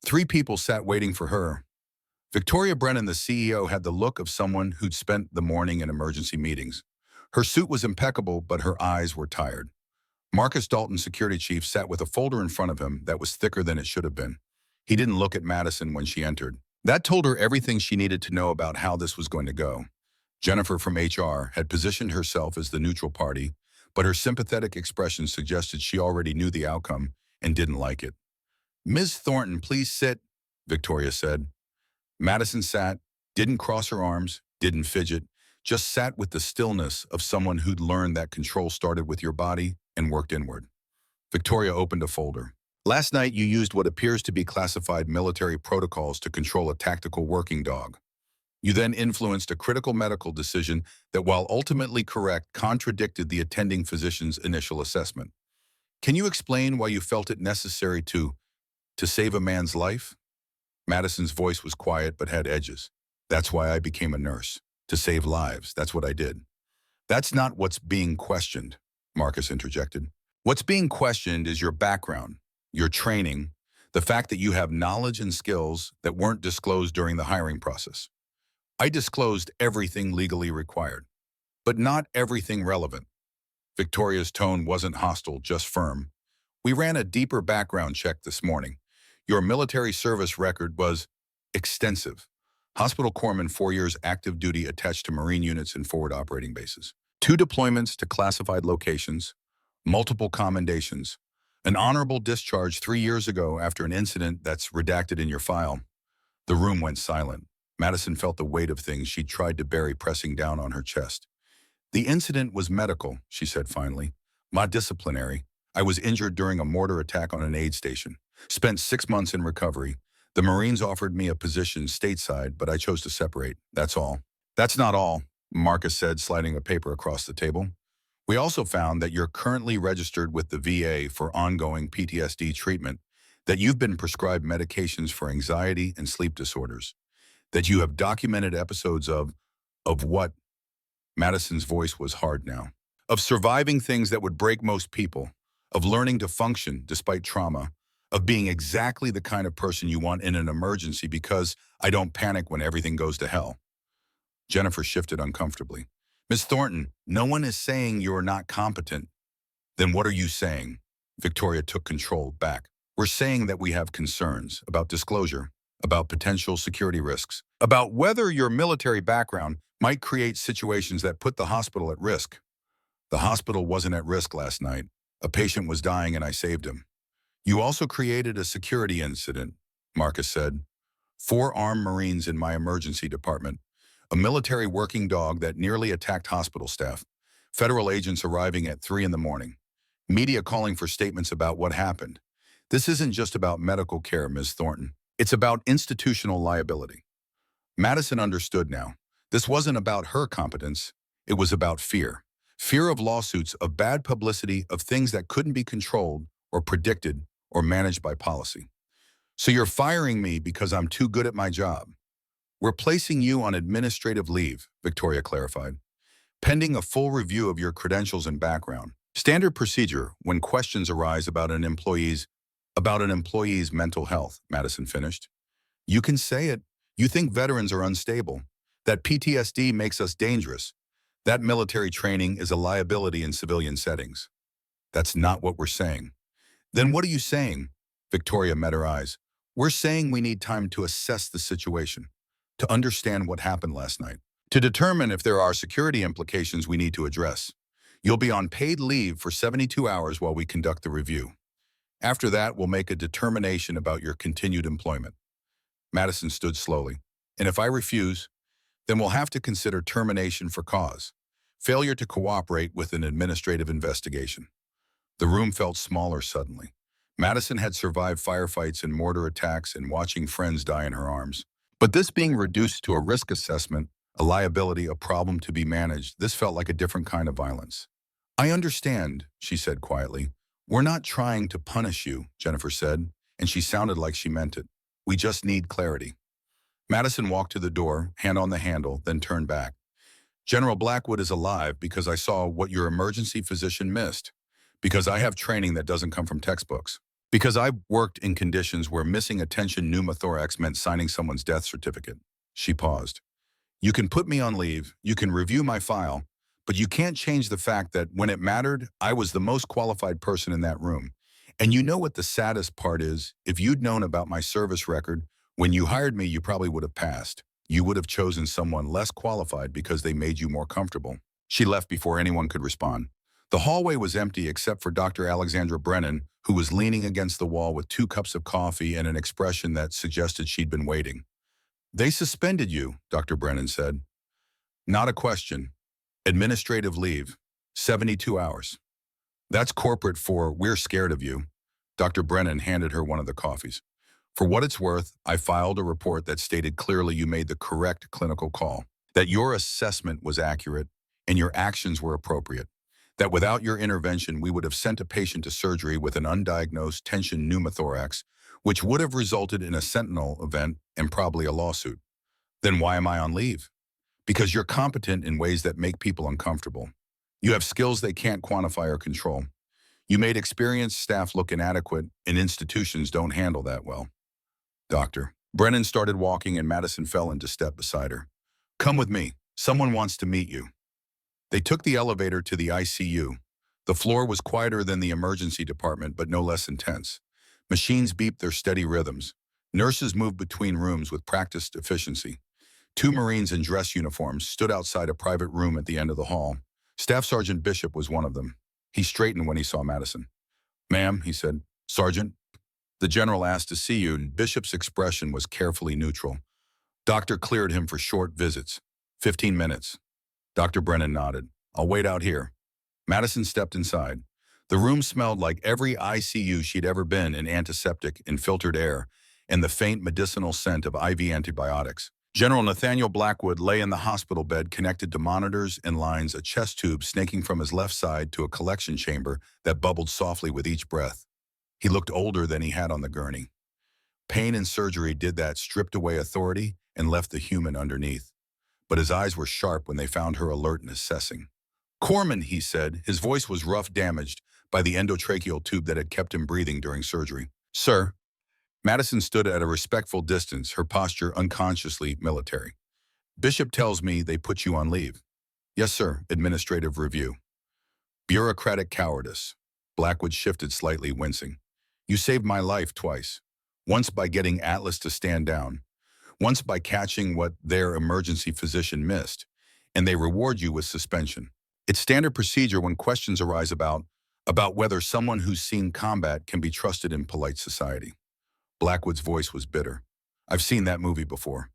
3 people sat waiting for her. Victoria Brennan, the CEO, had the look of someone who'd spent the morning in emergency meetings. Her suit was impeccable, but her eyes were tired. Marcus Dalton, security chief, sat with a folder in front of him that was thicker than it should have been. He didn't look at Madison when she entered. That told her everything she needed to know about how this was going to go. Jennifer from HR had positioned herself as the neutral party, but her sympathetic expression suggested she already knew the outcome and didn't like it. "Ms. Thornton, please sit," Victoria said. Madison sat, didn't cross her arms, didn't fidget, just sat with the stillness of someone who'd learned that control started with your body and worked inward. Victoria opened a folder. "Last night you used what appears to be classified military protocols to control a tactical working dog. You then influenced a critical medical decision that, while ultimately correct, contradicted the attending physician's initial assessment. Can you explain why you felt it necessary to save a man's life?" Madison's voice was quiet but had edges. "That's why I became a nurse. To save lives. That's what I did." "That's not what's being questioned," Marcus interjected. "What's being questioned is your background, your training, the fact that you have knowledge and skills that weren't disclosed during the hiring process. I disclosed everything legally required, but not everything relevant." Victoria's tone wasn't hostile, just firm. "We ran a deeper background check this morning. Your military service record was extensive. Hospital corpsman, 4 years active duty attached to Marine units and forward operating bases. 2 deployments to classified locations, multiple commendations, an honorable discharge 3 years ago after an incident that's redacted in your file." The room went silent. Madison felt the weight of things she'd tried to bury pressing down on her chest. "The incident was medical," she said finally. "Not disciplinary. I was injured during a mortar attack on an aid station. Spent 6 months in recovery. The Marines offered me a position stateside, but I chose to separate. That's all." "That's not all," Marcus said, sliding a paper across the table. "We also found that you're currently registered with the VA for ongoing PTSD treatment, that you've been prescribed medications for anxiety and sleep disorders, that you have documented episodes of what?" Madison's voice was hard now. "Of surviving things that would break most people, of learning to function despite trauma, of being exactly the kind of person you want in an emergency because I don't panic when everything goes to hell." Jennifer shifted uncomfortably. "Ms. Thornton, no one is saying you're not competent." "Then what are you saying?" Victoria took control back. "We're saying that we have concerns about disclosure, about potential security risks, about whether your military background might create situations that put the hospital at risk." "The hospital wasn't at risk last night. A patient was dying and I saved him." "You also created a security incident," Marcus said. 4 armed Marines in my emergency department. A military working dog that nearly attacked hospital staff. Federal agents arriving at 3 in the morning. Media calling for statements about what happened. This isn't just about medical care, Ms. Thornton. It's about institutional liability. Madison understood now. This wasn't about her competence. It was about fear. Fear of lawsuits, of bad publicity, of things that couldn't be controlled or predicted or managed by policy. So you're firing me because I'm too good at my job. We're placing you on administrative leave, Victoria clarified, pending a full review of your credentials and background. Standard procedure when questions arise about an employee's mental health, Madison finished. You can say it. You think veterans are unstable, that PTSD makes us dangerous, that military training is a liability in civilian settings. That's not what we're saying. Then what are you saying? Victoria met her eyes. We're saying we need time to assess the situation, to understand what happened last night, to determine if there are security implications we need to address. You'll be on paid leave for 72 hours while we conduct the review. After that, we'll make a determination about your continued employment. Madison stood slowly. And if I refuse, then we'll have to consider termination for cause, failure to cooperate with an administrative investigation. The room felt smaller suddenly. Madison had survived firefights and mortar attacks and watching friends die in her arms. But this being reduced to a risk assessment, a liability, a problem to be managed, this felt like a different kind of violence. I understand, she said quietly. We're not trying to punish you, Jennifer said, and she sounded like she meant it. We just need clarity. Madison walked to the door, hand on the handle, then turned back. General Blackwood is alive because I saw what your emergency physician missed, because I have training that doesn't come from textbooks, because I've worked in conditions where missing attention pneumothorax meant signing someone's death certificate. She paused. You can put me on leave, you can review my file, but you can't change the fact that when it mattered, I was the most qualified person in that room. And you know what the saddest part is? If you'd known about my service record, when you hired me, you probably would have passed. You would have chosen someone less qualified because they made you more comfortable. She left before anyone could respond. The hallway was empty except for Dr. Alexandra Brennan, who was leaning against the wall with 2 cups of coffee and an expression that suggested she'd been waiting. They suspended you, Dr. Brennan said. Not a question. Administrative leave. 72 hours. That's corporate for we're scared of you. Dr. Brennan handed her one of the coffees. For what it's worth, I filed a report that stated clearly you made the correct clinical call, that your assessment was accurate and your actions were appropriate, that without your intervention we would have sent a patient to surgery with an undiagnosed tension pneumothorax, which would have resulted in a sentinel event and probably a lawsuit. Then why am I on leave? Because you're competent in ways that make people uncomfortable. You have skills they can't quantify or control. You made experienced staff look inadequate, and institutions don't handle that well. Doctor. Brennan started walking and Madison fell into step beside her. Come with me. Someone wants to meet you. They took the elevator to the ICU. The floor was quieter than the emergency department, but no less intense. Machines beeped their steady rhythms. Nurses moved between rooms with practiced efficiency. 2 Marines in dress uniforms stood outside a private room at the end of the hall. Staff Sergeant Bishop was one of them. He straightened when he saw Madison. Ma'am, he said. Sergeant? The general asked to see you, and Bishop's expression was carefully neutral. Doctor cleared him for short visits. 15 minutes. Dr. Brennan nodded. I'll wait out here. Madison stepped inside. The room smelled like every ICU she'd ever been in, antiseptic and filtered air, and the faint medicinal scent of IV antibiotics. General Nathaniel Blackwood lay in the hospital bed connected to monitors and lines, a chest tube snaking from his left side to a collection chamber that bubbled softly with each breath. He looked older than he had on the gurney. Pain and surgery did that, stripped away authority and left the human underneath. But his eyes were sharp when they found her alert and assessing. Corman, he said. His voice was rough, damaged by the endotracheal tube that had kept him breathing during surgery. Sir. Madison stood at a respectful distance, her posture unconsciously military. Bishop tells me they put you on leave. Yes, sir. Administrative review. Bureaucratic cowardice. Blackwood shifted slightly, wincing. You saved my life twice. Once by getting Atlas to stand down. Once by catching what their emergency physician missed. And they reward you with suspension. It's standard procedure when questions arise about whether someone who's seen combat can be trusted in polite society. Blackwood's voice was bitter. I've seen that movie before.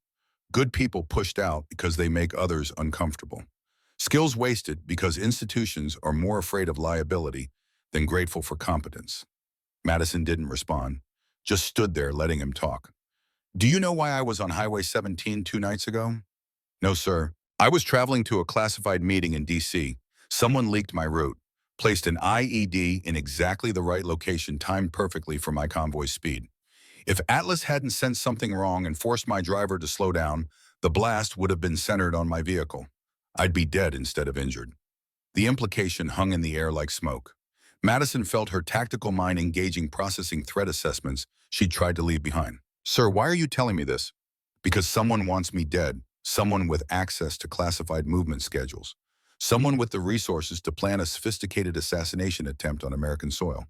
Good people pushed out because they make others uncomfortable. Skills wasted because institutions are more afraid of liability than grateful for competence. Madison didn't respond, just stood there letting him talk. Do you know why I was on Highway 17 2 nights ago? No, sir. I was traveling to a classified meeting in D.C. Someone leaked my route, placed an IED in exactly the right location timed perfectly for my convoy's speed. If Atlas hadn't sensed something wrong and forced my driver to slow down, the blast would have been centered on my vehicle. I'd be dead instead of injured. The implication hung in the air like smoke. Madison felt her tactical mind engaging processing threat assessments she'd tried to leave behind. Sir, why are you telling me this? Because someone wants me dead, someone with access to classified movement schedules, someone with the resources to plan a sophisticated assassination attempt on American soil.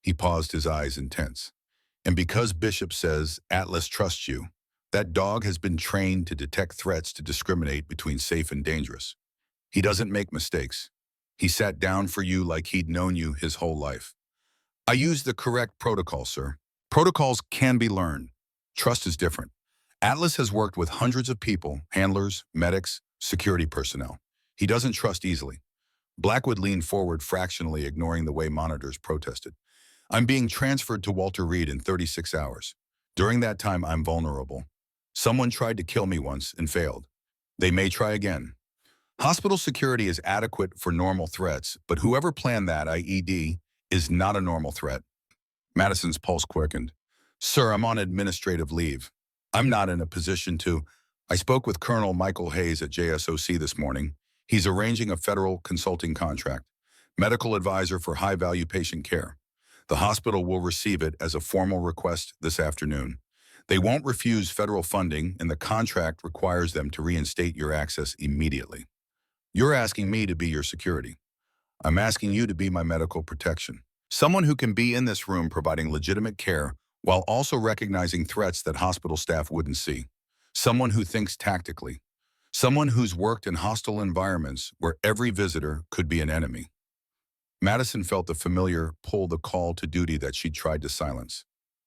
He paused, his eyes intense. And because Bishop says Atlas trusts you, that dog has been trained to detect threats to discriminate between safe and dangerous. He doesn't make mistakes. He sat down for you like he'd known you his whole life. I used the correct protocol, sir. Protocols can be learned. Trust is different. Atlas has worked with hundreds of people, handlers, medics, security personnel. He doesn't trust easily. Blackwood leaned forward, fractionally ignoring the way monitors protested. I'm being transferred to Walter Reed in 36 hours. During that time, I'm vulnerable. Someone tried to kill me once and failed. They may try again. Hospital security is adequate for normal threats, but whoever planned that IED is not a normal threat. Madison's pulse quickened. Sir, I'm on administrative leave. I'm not in a position to. I spoke with Colonel Michael Hayes at JSOC this morning. He's arranging a federal consulting contract, medical advisor for high-value patient care. The hospital will receive it as a formal request this afternoon. They won't refuse federal funding, and the contract requires them to reinstate your access immediately. You're asking me to be your security. I'm asking you to be my medical protection. Someone who can be in this room providing legitimate care while also recognizing threats that hospital staff wouldn't see. Someone who thinks tactically. Someone who's worked in hostile environments where every visitor could be an enemy. Madison felt the familiar pull, the call to duty that she'd tried to silence.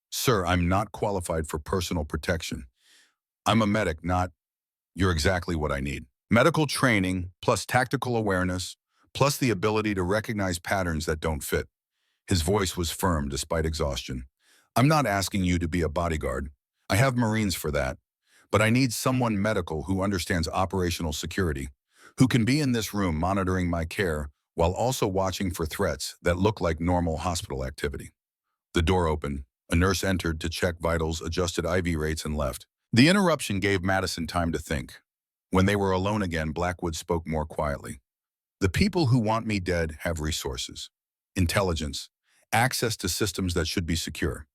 Sir, I'm not qualified for personal protection. I'm a medic, not. You're exactly what I need. Medical training, plus tactical awareness, plus the ability to recognize patterns that don't fit. His voice was firm despite exhaustion. I'm not asking you to be a bodyguard. I have Marines for that. But I need someone medical who understands operational security, who can be in this room monitoring my care while also watching for threats that look like normal hospital activity. The door opened. A nurse entered to check vitals, adjusted IV rates, and left. The interruption gave Madison time to think. When they were alone again, Blackwood spoke more quietly. The people who want me dead have resources, intelligence, access to systems that should be secure.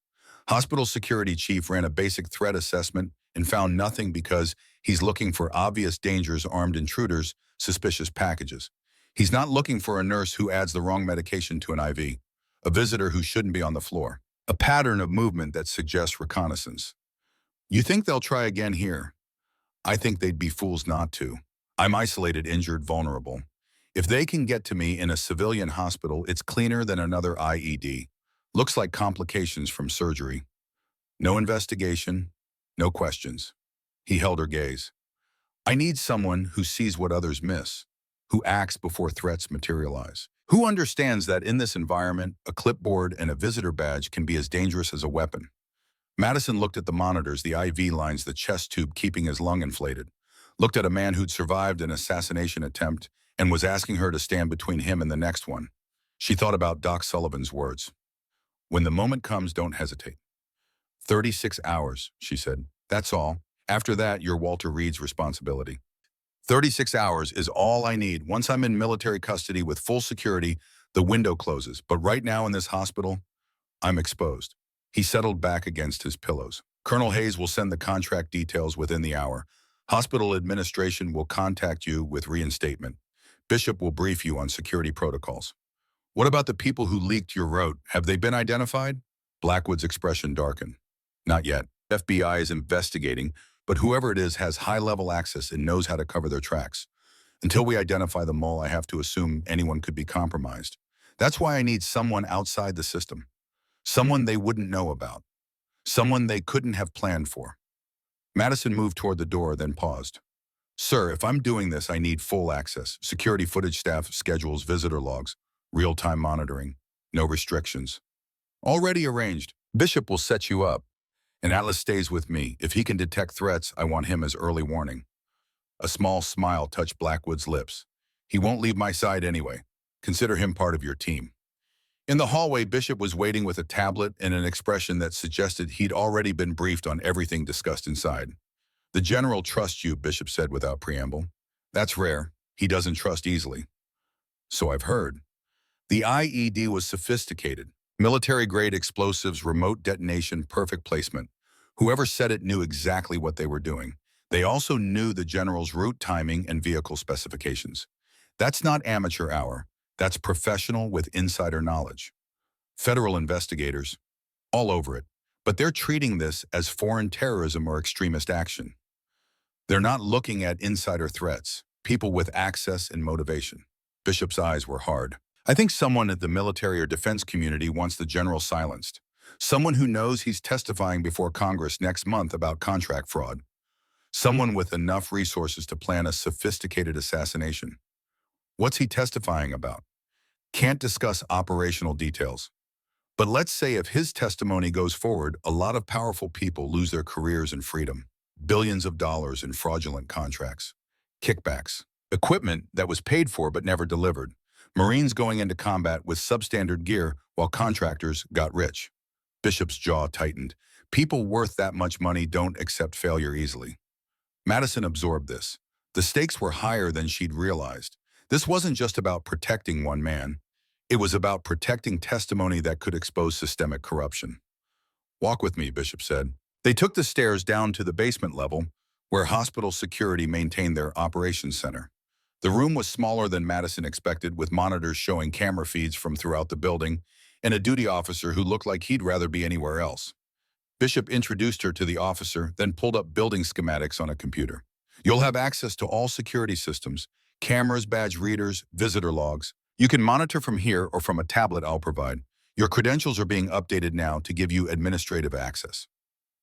Hospital security chief ran a basic threat assessment and found nothing because he's looking for obvious dangers, armed intruders, suspicious packages. He's not looking for a nurse who adds the wrong medication to an IV, a visitor who shouldn't be on the floor, a pattern of movement that suggests reconnaissance. You think they'll try again here? I think they'd be fools not to. I'm isolated, injured, vulnerable. If they can get to me in a civilian hospital, it's cleaner than another IED. Looks like complications from surgery. No investigation, no questions. He held her gaze. I need someone who sees what others miss, who acts before threats materialize, who understands that in this environment, a clipboard and a visitor badge can be as dangerous as a weapon. Madison looked at the monitors, the IV lines, the chest tube keeping his lung inflated, looked at a man who'd survived an assassination attempt and was asking her to stand between him and the next one. She thought about Doc Sullivan's words. When the moment comes, don't hesitate. 36 hours, she said. That's all. After that, you're Walter Reed's responsibility. 36 hours is all I need. Once I'm in military custody with full security, the window closes. But right now in this hospital, I'm exposed. He settled back against his pillows. Colonel Hayes will send the contract details within the hour. Hospital administration will contact you with reinstatement. Bishop will brief you on security protocols. What about the people who leaked your route? Have they been identified? Blackwood's expression darkened. Not yet. FBI is investigating, but whoever it is has high-level access and knows how to cover their tracks. Until we identify the mole, I have to assume anyone could be compromised. That's why I need someone outside the system. Someone they wouldn't know about. Someone they couldn't have planned for. Madison moved toward the door, then paused. Sir, if I'm doing this, I need full access. Security footage, staff schedules, visitor logs, real-time monitoring, no restrictions. Already arranged. Bishop will set you up. And Atlas stays with me. If he can detect threats, I want him as early warning. A small smile touched Blackwood's lips. He won't leave my side anyway. Consider him part of your team. In the hallway, Bishop was waiting with a tablet and an expression that suggested he'd already been briefed on everything discussed inside. The general trusts you, Bishop said without preamble. That's rare. He doesn't trust easily. So I've heard. The IED was sophisticated. Military-grade explosives, remote detonation, perfect placement. Whoever said it knew exactly what they were doing. They also knew the general's route timing and vehicle specifications. That's not amateur hour. That's professional with insider knowledge. Federal investigators, all over it. But they're treating this as foreign terrorism or extremist action. They're not looking at insider threats, people with access and motivation. Bishop's eyes were hard. I think someone at the military or defense community wants the general silenced. Someone who knows he's testifying before Congress next month about contract fraud. Someone with enough resources to plan a sophisticated assassination. What's he testifying about? Can't discuss operational details. But let's say if his testimony goes forward, a lot of powerful people lose their careers and freedom. Billions of dollars in fraudulent contracts. Kickbacks. Equipment that was paid for but never delivered. Marines going into combat with substandard gear while contractors got rich. Bishop's jaw tightened. People worth that much money don't accept failure easily. Madison absorbed this. The stakes were higher than she'd realized. This wasn't just about protecting one man. It was about protecting testimony that could expose systemic corruption. Walk with me, Bishop said. They took the stairs down to the basement level, where hospital security maintained their operations center. The room was smaller than Madison expected, with monitors showing camera feeds from throughout the building, and a duty officer who looked like he'd rather be anywhere else. Bishop introduced her to the officer, then pulled up building schematics on a computer. You'll have access to all security systems, cameras, badge readers, visitor logs. You can monitor from here or from a tablet I'll provide. Your credentials are being updated now to give you administrative access.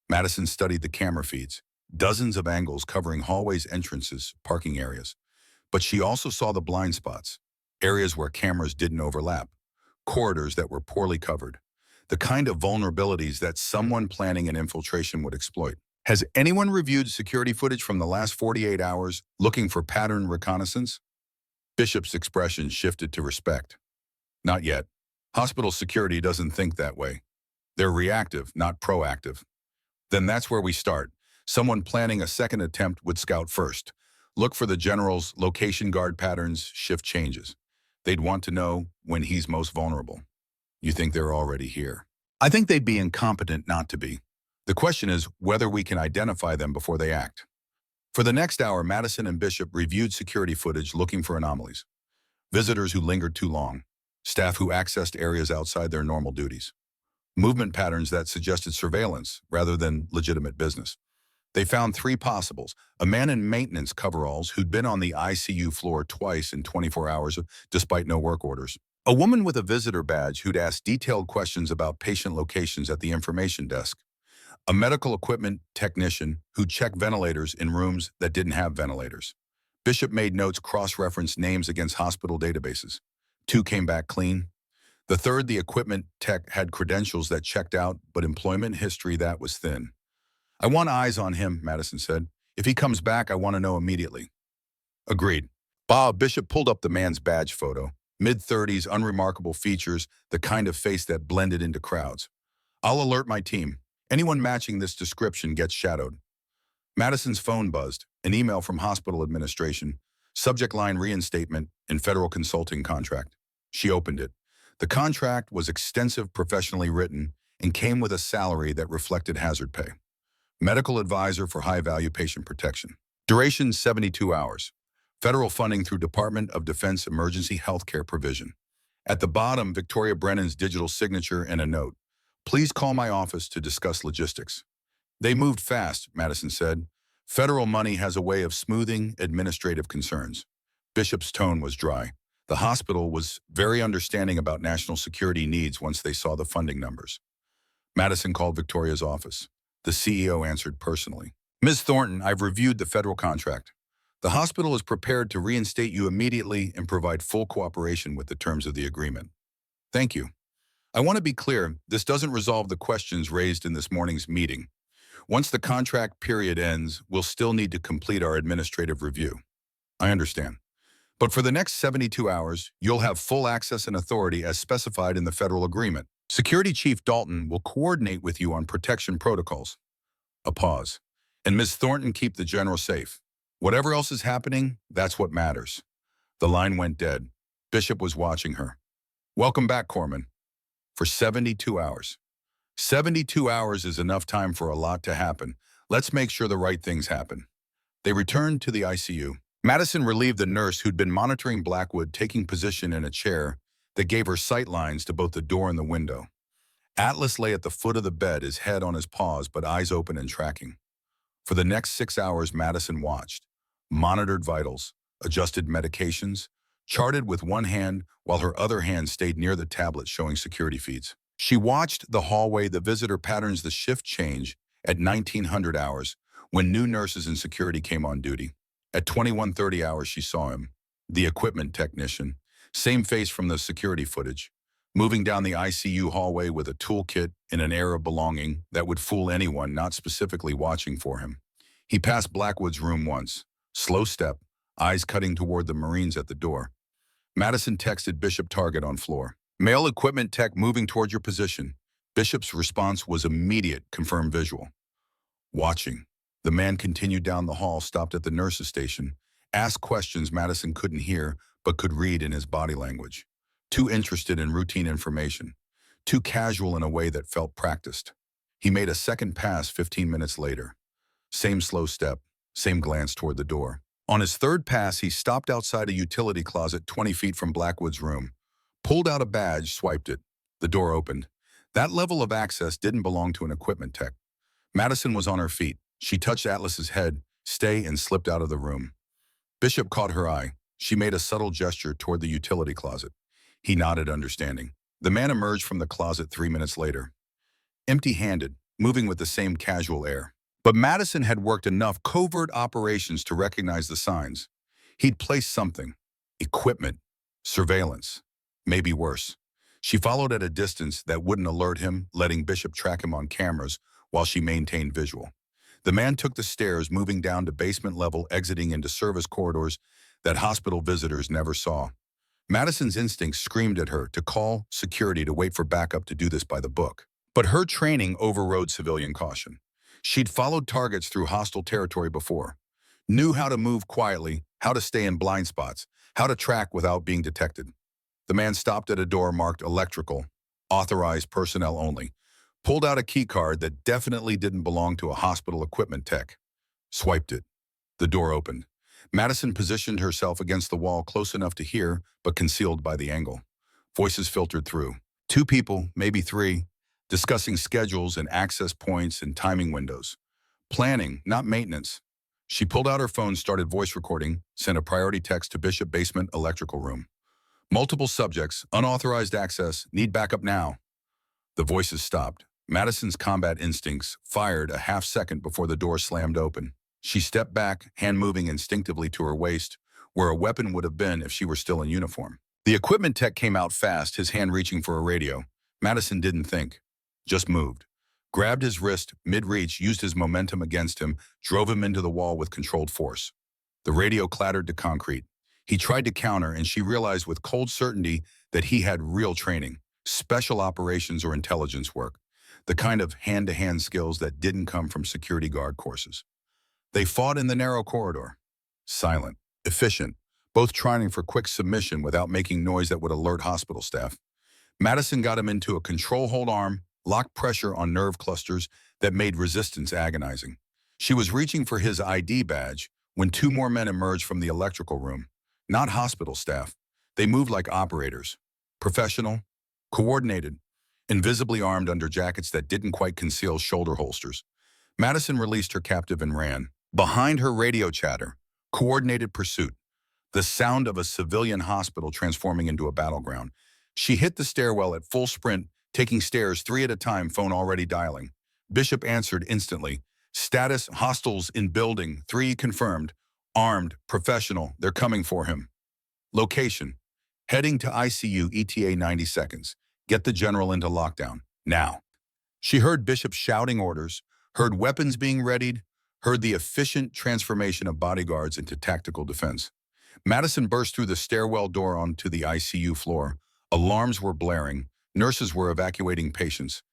Madison studied the camera feeds, dozens of angles covering hallways, entrances, parking areas. But she also saw the blind spots, areas where cameras didn't overlap, corridors that were poorly covered, the kind of vulnerabilities that someone planning an infiltration would exploit. Has anyone reviewed security footage from the last 48 hours looking for pattern reconnaissance? Bishop's expression shifted to respect. Not yet. Hospital security doesn't think that way. They're reactive, not proactive. Then that's where we start. Someone planning a second attempt would scout first. Look for the general's location, guard patterns, shift changes. They'd want to know when he's most vulnerable. You think they're already here? I think they'd be incompetent not to be. The question is whether we can identify them before they act. For the next hour, Madison and Bishop reviewed security footage looking for anomalies. Visitors who lingered too long. Staff who accessed areas outside their normal duties. Movement patterns that suggested surveillance rather than legitimate business. They found three possibles: a man in maintenance coveralls who'd been on the ICU floor twice in 24 hours despite no work orders. A woman with a visitor badge who'd asked detailed questions about patient locations at the information desk. A medical equipment technician who checked ventilators in rooms that didn't have ventilators. Bishop made notes, cross-referenced names against hospital databases. Two came back clean. The third, the equipment tech, had credentials that checked out, but employment history that was thin. I want eyes on him, Madison said. If he comes back, I want to know immediately. Agreed. Bishop pulled up the man's badge photo. Mid-30s, unremarkable features, the kind of face that blended into crowds. I'll alert my team. Anyone matching this description gets shadowed. Madison's phone buzzed. An email from hospital administration. Subject line: reinstatement in federal consulting contract. She opened it. The contract was extensive, professionally written, and came with a salary that reflected hazard pay. Medical advisor for high-value patient protection. Duration: 72 hours. Federal funding through Department of Defense Emergency Healthcare Provision. At the bottom, Victoria Brennan's digital signature and a note. Please call my office to discuss logistics. They moved fast, Madison said. Federal money has a way of smoothing administrative concerns. Bishop's tone was dry. The hospital was very understanding about national security needs once they saw the funding numbers. Madison called Victoria's office. The CEO answered personally. Ms. Thornton, I've reviewed the federal contract. The hospital is prepared to reinstate you immediately and provide full cooperation with the terms of the agreement. Thank you. I want to be clear, this doesn't resolve the questions raised in this morning's meeting. Once the contract period ends, we'll still need to complete our administrative review. I understand. But for the next 72 hours, you'll have full access and authority as specified in the federal agreement. Security Chief Dalton will coordinate with you on protection protocols. A pause. And Ms. Thornton, keep the general safe. Whatever else is happening, that's what matters. The line went dead. Bishop was watching her. Welcome back, Corman. For 72 hours. 72 hours is enough time for a lot to happen. Let's make sure the right things happen. They returned to the ICU. Madison relieved the nurse who'd been monitoring Blackwood, taking position in a chair that gave her sight lines to both the door and the window. Atlas lay at the foot of the bed, his head on his paws, but eyes open and tracking. For the next 6 hours, Madison watched, monitored vitals, adjusted medications, charted with one hand while her other hand stayed near the tablet showing security feeds. She watched the hallway, the visitor patterns, the shift change at 1900 hours when new nurses and security came on duty. At 2130 hours, she saw him, the equipment technician, same face from the security footage, moving down the ICU hallway with a toolkit in an air of belonging that would fool anyone not specifically watching for him. He passed Blackwood's room once, slow step, eyes cutting toward the Marines at the door. Madison texted Bishop, target on floor. Male equipment tech moving toward your position. Bishop's response was immediate, confirmed visual. Watching. The man continued down the hall, stopped at the nurse's station, asked questions Madison couldn't hear but could read in his body language. Too interested in routine information. Too casual in a way that felt practiced. He made a second pass 15 minutes later. Same slow step, same glance toward the door. On his third pass, he stopped outside a utility closet 20 feet from Blackwood's room, pulled out a badge, swiped it. The door opened. That level of access didn't belong to an equipment tech. Madison was on her feet. She touched Atlas's head, stay, and slipped out of the room. Bishop caught her eye. She made a subtle gesture toward the utility closet. He nodded, understanding. The man emerged from the closet 3 minutes later, empty-handed, moving with the same casual air. But Madison had worked enough covert operations to recognize the signs. He'd placed something. Equipment. Surveillance. Maybe worse. She followed at a distance that wouldn't alert him, letting Bishop track him on cameras while she maintained visual. The man took the stairs, moving down to basement level, exiting into service corridors that hospital visitors never saw. Madison's instincts screamed at her to call security to wait for backup, to do this by the book. But her training overrode civilian caution. She'd followed targets through hostile territory before, knew how to move quietly, how to stay in blind spots, how to track without being detected. The man stopped at a door marked electrical, authorized personnel only, pulled out a key card that definitely didn't belong to a hospital equipment tech, swiped it. The door opened. Madison positioned herself against the wall, close enough to hear, but concealed by the angle. Voices filtered through. 2 people, maybe 3, discussing schedules and access points and timing windows. Planning, not maintenance. She pulled out her phone, started voice recording, sent a priority text to Bishop, basement electrical room. Multiple subjects, unauthorized access, need backup now. The voices stopped. Madison's combat instincts fired a half second before the door slammed open. She stepped back, hand moving instinctively to her waist, where a weapon would have been if she were still in uniform. The equipment tech came out fast, his hand reaching for a radio. Madison didn't think, just moved. Grabbed his wrist, mid-reach, used his momentum against him, drove him into the wall with controlled force. The radio clattered to concrete. He tried to counter, and she realized with cold certainty that he had real training, special operations or intelligence work, the kind of hand-to-hand skills that didn't come from security guard courses. They fought in the narrow corridor. Silent, efficient, both trying for quick submission without making noise that would alert hospital staff. Madison got him into a control hold arm, locked pressure on nerve clusters that made resistance agonizing. She was reaching for his ID badge when 2 more men emerged from the electrical room. Not hospital staff. They moved like operators. Professional, coordinated, invisibly armed under jackets that didn't quite conceal shoulder holsters. Madison released her captive and ran. Behind her, radio chatter, coordinated pursuit, the sound of a civilian hospital transforming into a battleground. She hit the stairwell at full sprint, taking stairs 3 at a time, phone already dialing. Bishop answered instantly, Status, hostiles in building. 3 confirmed. Armed, professional, they're coming for him. Location, heading to ICU ETA 90 seconds. Get the general into lockdown, now. She heard Bishop shouting orders, heard weapons being readied, heard the efficient transformation of bodyguards into tactical defense. Madison burst through the stairwell door onto the ICU floor. Alarms were blaring. Nurses were evacuating patients.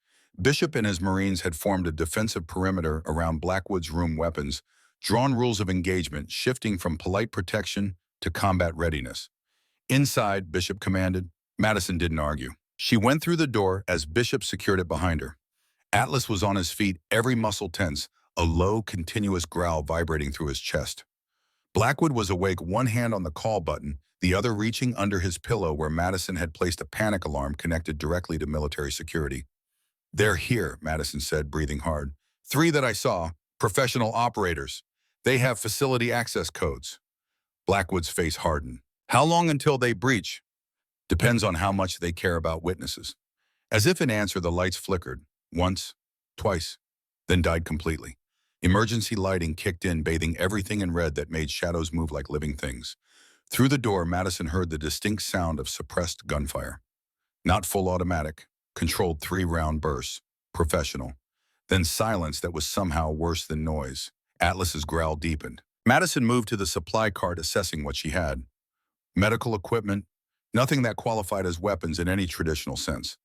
Bishop and his Marines had formed a defensive perimeter around Blackwood's room weapons, drawn rules of engagement shifting from polite protection to combat readiness. Inside, Bishop commanded. Madison didn't argue. She went through the door as Bishop secured it behind her. Atlas was on his feet, every muscle tense, a low, continuous growl vibrating through his chest. Blackwood was awake, one hand on the call button, the other reaching under his pillow where Madison had placed a panic alarm connected directly to military security. "They're here," Madison said, breathing hard. "3 that I saw, professional operators. They have facility access codes." Blackwood's face hardened. "How long until they breach?" "Depends on how much they care about witnesses." As if in answer, the lights flickered. Once, twice, then died completely. Emergency lighting kicked in, bathing everything in red that made shadows move like living things. Through the door, Madison heard the distinct sound of suppressed gunfire. Not full automatic, controlled 3-round bursts, professional. Then silence that was somehow worse than noise. Atlas's growl deepened. Madison moved to the supply cart, assessing what she had. Medical equipment, nothing that qualified as weapons in any traditional sense.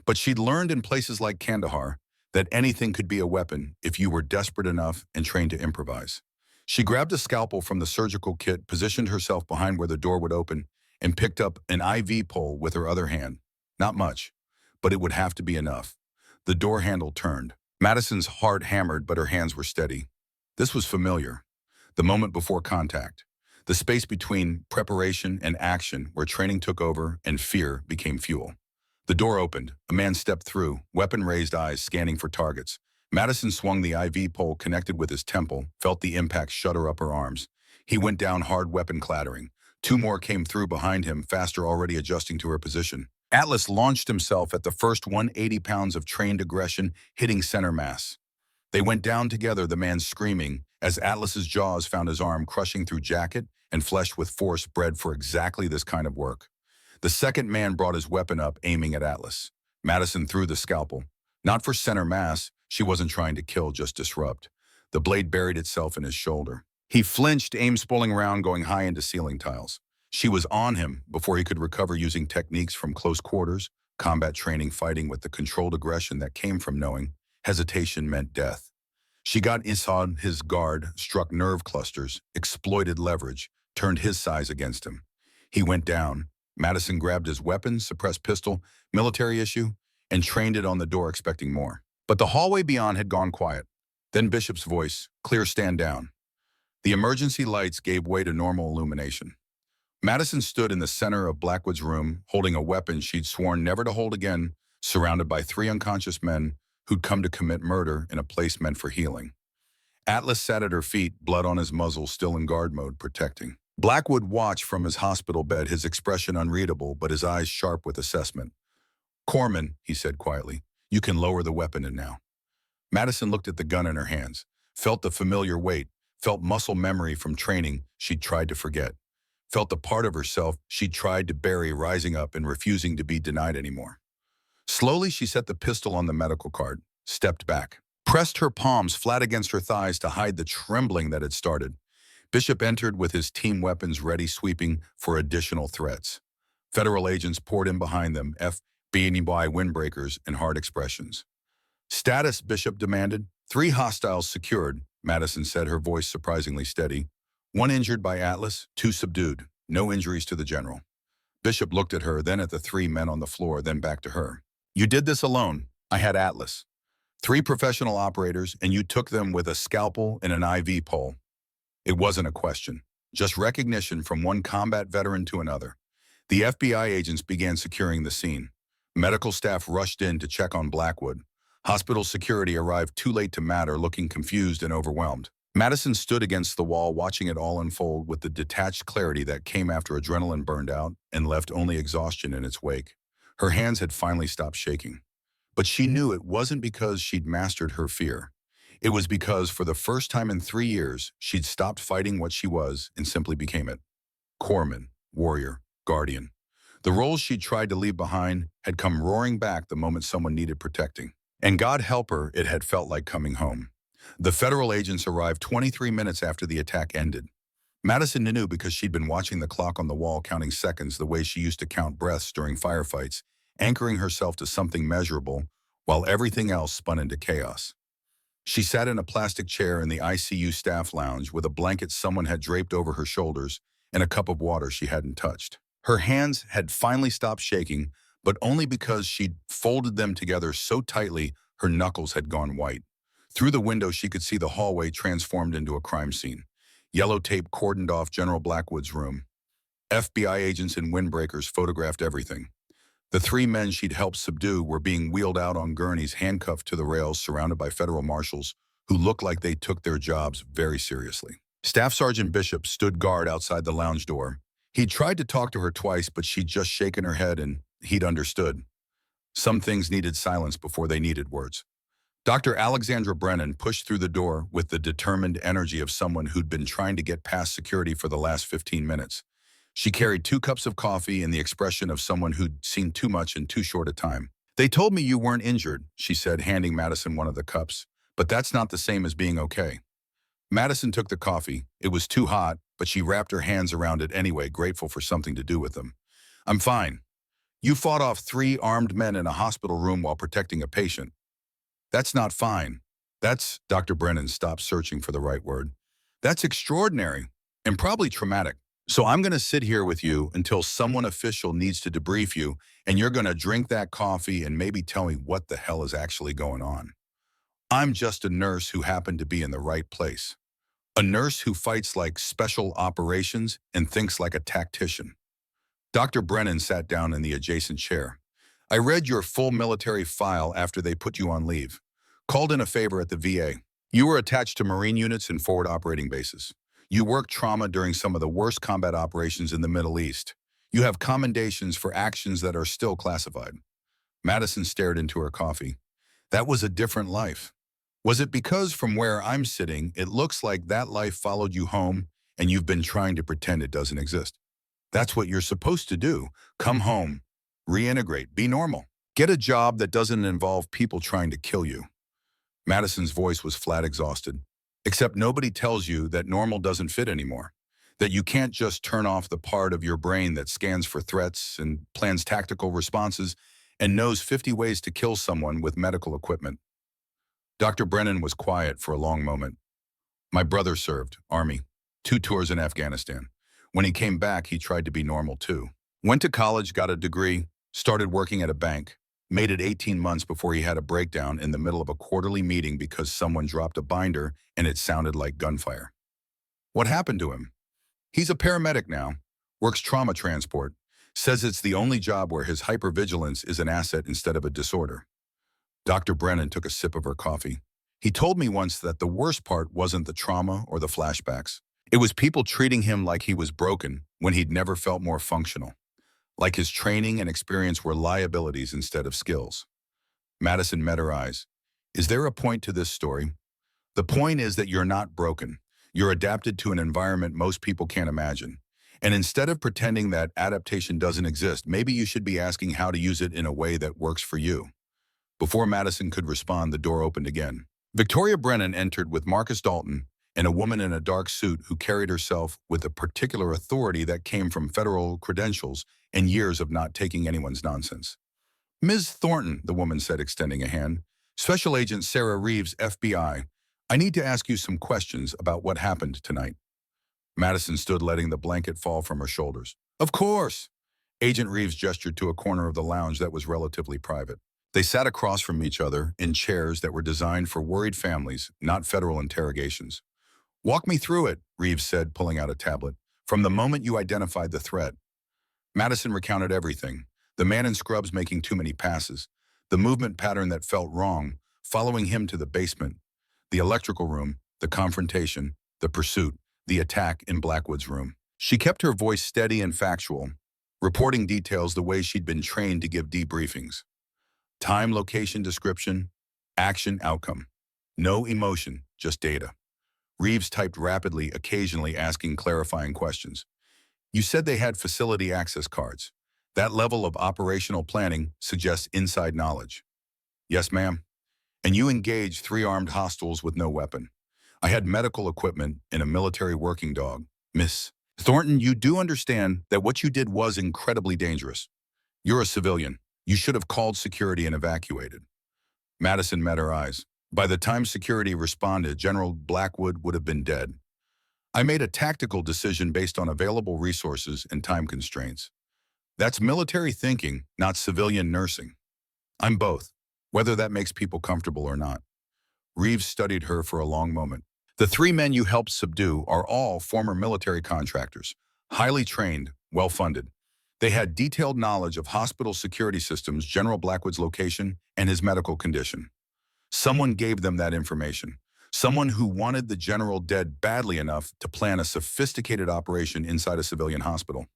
But she'd learned in places like Kandahar that anything could be a weapon if you were desperate enough and trained to improvise. She grabbed a scalpel from the surgical kit, positioned herself behind where the door would open, and picked up an IV pole with her other hand. Not much, but it would have to be enough. The door handle turned. Madison's heart hammered, but her hands were steady. This was familiar. The moment before contact. The space between preparation and action where training took over and fear became fuel. The door opened. A man stepped through, weapon raised, eyes scanning for targets. Madison swung the IV pole connected with his temple, felt the impact shudder up her arms. He went down hard, weapon clattering. 2 more came through behind him, faster, already adjusting to her position. Atlas launched himself at the first 180 pounds of trained aggression, hitting center mass. They went down together, the man screaming, as Atlas's jaws found his arm, crushing through jacket and flesh with force bred for exactly this kind of work. The second man brought his weapon up, aiming at Atlas. Madison threw the scalpel. Not for center mass, she wasn't trying to kill, just disrupt. The blade buried itself in his shoulder. He flinched, aim spooling around, going high into ceiling tiles. She was on him before he could recover, using techniques from close quarters, combat training, fighting with the controlled aggression that came from knowing hesitation meant death. She got inside his guard, struck nerve clusters, exploited leverage, turned his size against him. He went down. Madison grabbed his weapon, suppressed pistol, military issue, and trained it on the door, expecting more. But the hallway beyond had gone quiet. Then Bishop's voice, clear, stand down. The emergency lights gave way to normal illumination. Madison stood in the center of Blackwood's room, holding a weapon she'd sworn never to hold again, surrounded by 3 unconscious men who'd come to commit murder in a place meant for healing. Atlas sat at her feet, blood on his muzzle, still in guard mode, protecting. Blackwood watched from his hospital bed, his expression unreadable, but his eyes sharp with assessment. "Corman," he said quietly, "you can lower the weapon in now." Madison looked at the gun in her hands, felt the familiar weight, felt muscle memory from training she'd tried to forget, felt the part of herself she'd tried to bury rising up and refusing to be denied anymore. Slowly, she set the pistol on the medical cart, stepped back, pressed her palms flat against her thighs to hide the trembling that had started. Bishop entered with his team weapons ready, sweeping for additional threats. Federal agents poured in behind them, FBI windbreakers and hard expressions. "Status," Bishop demanded. 3 hostiles secured, Madison said, her voice surprisingly steady. 1 injured by Atlas, 2 subdued. No injuries to the general. Bishop looked at her, then at the 3 men on the floor, then back to her. "You did this alone. I had Atlas. 3 professional operators, and you took them with a scalpel and an IV pole." It wasn't a question, just recognition from one combat veteran to another. The FBI agents began securing the scene. Medical staff rushed in to check on Blackwood. Hospital security arrived too late to matter, looking confused and overwhelmed. Madison stood against the wall, watching it all unfold with the detached clarity that came after adrenaline burned out and left only exhaustion in its wake. Her hands had finally stopped shaking. But she knew it wasn't because she'd mastered her fear. It was because for the first time in 3 years, she'd stopped fighting what she was and simply became it. Corpsman, warrior, guardian. The roles she'd tried to leave behind had come roaring back the moment someone needed protecting. And God help her, it had felt like coming home. The federal agents arrived 23 minutes after the attack ended. Madison knew because she'd been watching the clock on the wall counting seconds the way she used to count breaths during firefights, anchoring herself to something measurable while everything else spun into chaos. She sat in a plastic chair in the ICU staff lounge with a blanket someone had draped over her shoulders and a cup of water she hadn't touched. Her hands had finally stopped shaking, but only because she'd folded them together so tightly her knuckles had gone white. Through the window, she could see the hallway transformed into a crime scene. Yellow tape cordoned off General Blackwood's room. FBI agents in windbreakers photographed everything. The 3 men she'd helped subdue were being wheeled out on gurneys, handcuffed to the rails, surrounded by federal marshals who looked like they took their jobs very seriously. Staff Sergeant Bishop stood guard outside the lounge door. He'd tried to talk to her twice, but she'd just shaken her head and he'd understood. Some things needed silence before they needed words. Dr. Alexandra Brennan pushed through the door with the determined energy of someone who'd been trying to get past security for the last 15 minutes. She carried 2 cups of coffee and the expression of someone who'd seen too much in too short a time. "They told me you weren't injured," she said, handing Madison one of the cups. "But that's not the same as being okay." Madison took the coffee. It was too hot, but she wrapped her hands around it anyway, grateful for something to do with them. "I'm fine. You fought off 3 armed men in a hospital room while protecting a patient. That's not fine. That's," Dr. Brennan stopped searching for the right word. "That's extraordinary and probably traumatic. So I'm going to sit here with you until someone official needs to debrief you, and you're going to drink that coffee and maybe tell me what the hell is actually going on. I'm just a nurse who happened to be in the right place. A nurse who fights like special operations and thinks like a tactician." Dr. Brennan sat down in the adjacent chair. "I read your full military file after they put you on leave. Called in a favor at the VA. You were attached to Marine units and forward operating bases. You worked trauma during some of the worst combat operations in the Middle East. You have commendations for actions that are still classified." Madison stared into her coffee. "That was a different life. Was it because from where I'm sitting, it looks like that life followed you home and you've been trying to pretend it doesn't exist? That's what you're supposed to do. Come home, reintegrate, be normal. Get a job that doesn't involve people trying to kill you." Madison's voice was flat exhausted. "Except nobody tells you that normal doesn't fit anymore. That you can't just turn off the part of your brain that scans for threats and plans tactical responses and knows 50 ways to kill someone with medical equipment." Dr. Brennan was quiet for a long moment. "My brother served, Army, 2 tours in Afghanistan. When he came back, he tried to be normal too. Went to college, got a degree, started working at a bank. Made it 18 months before he had a breakdown in the middle of a quarterly meeting because someone dropped a binder and it sounded like gunfire. What happened to him? He's a paramedic now, works trauma transport, says it's the only job where his hypervigilance is an asset instead of a disorder." Dr. Brennan took a sip of her coffee. "He told me once that the worst part wasn't the trauma or the flashbacks. It was people treating him like he was broken when he'd never felt more functional. Like his training and experience were liabilities instead of skills." Madison met her eyes. "Is there a point to this story? The point is that you're not broken. You're adapted to an environment most people can't imagine. And instead of pretending that adaptation doesn't exist, maybe you should be asking how to use it in a way that works for you." Before Madison could respond, the door opened again. Victoria Brennan entered with Marcus Dalton and a woman in a dark suit who carried herself with a particular authority that came from federal credentials and years of not taking anyone's nonsense. "Ms. Thornton," the woman said, extending a hand. "Special Agent Sarah Reeves, FBI. I need to ask you some questions about what happened tonight." Madison stood, letting the blanket fall from her shoulders. "Of course." Agent Reeves gestured to a corner of the lounge that was relatively private. They sat across from each other in chairs that were designed for worried families, not federal interrogations. "Walk me through it," Reeves said, pulling out a tablet. "From the moment you identified the threat." Madison recounted everything. The man in scrubs making too many passes. The movement pattern that felt wrong, following him to the basement. The electrical room, the confrontation, the pursuit, the attack in Blackwood's room. She kept her voice steady and factual, reporting details the way she'd been trained to give debriefings. Time, location, description, action, outcome. No emotion, just data. Reeves typed rapidly, occasionally asking clarifying questions. You said they had facility access cards. That level of operational planning suggests inside knowledge. Yes, ma'am. And you engaged 3 armed hostiles with no weapon. I had medical equipment and a military working dog. Miss Thornton, you do understand that what you did was incredibly dangerous. You're a civilian. You should have called security and evacuated. Madison met her eyes. By the time security responded, General Blackwood would have been dead. I made a tactical decision based on available resources and time constraints. That's military thinking, not civilian nursing. I'm both, whether that makes people comfortable or not. Reeves studied her for a long moment. The 3 men you helped subdue are all former military contractors, highly trained, well-funded. They had detailed knowledge of hospital security systems, General Blackwood's location, and his medical condition. Someone gave them that information. Someone who wanted the general dead badly enough to plan a sophisticated operation inside a civilian hospital.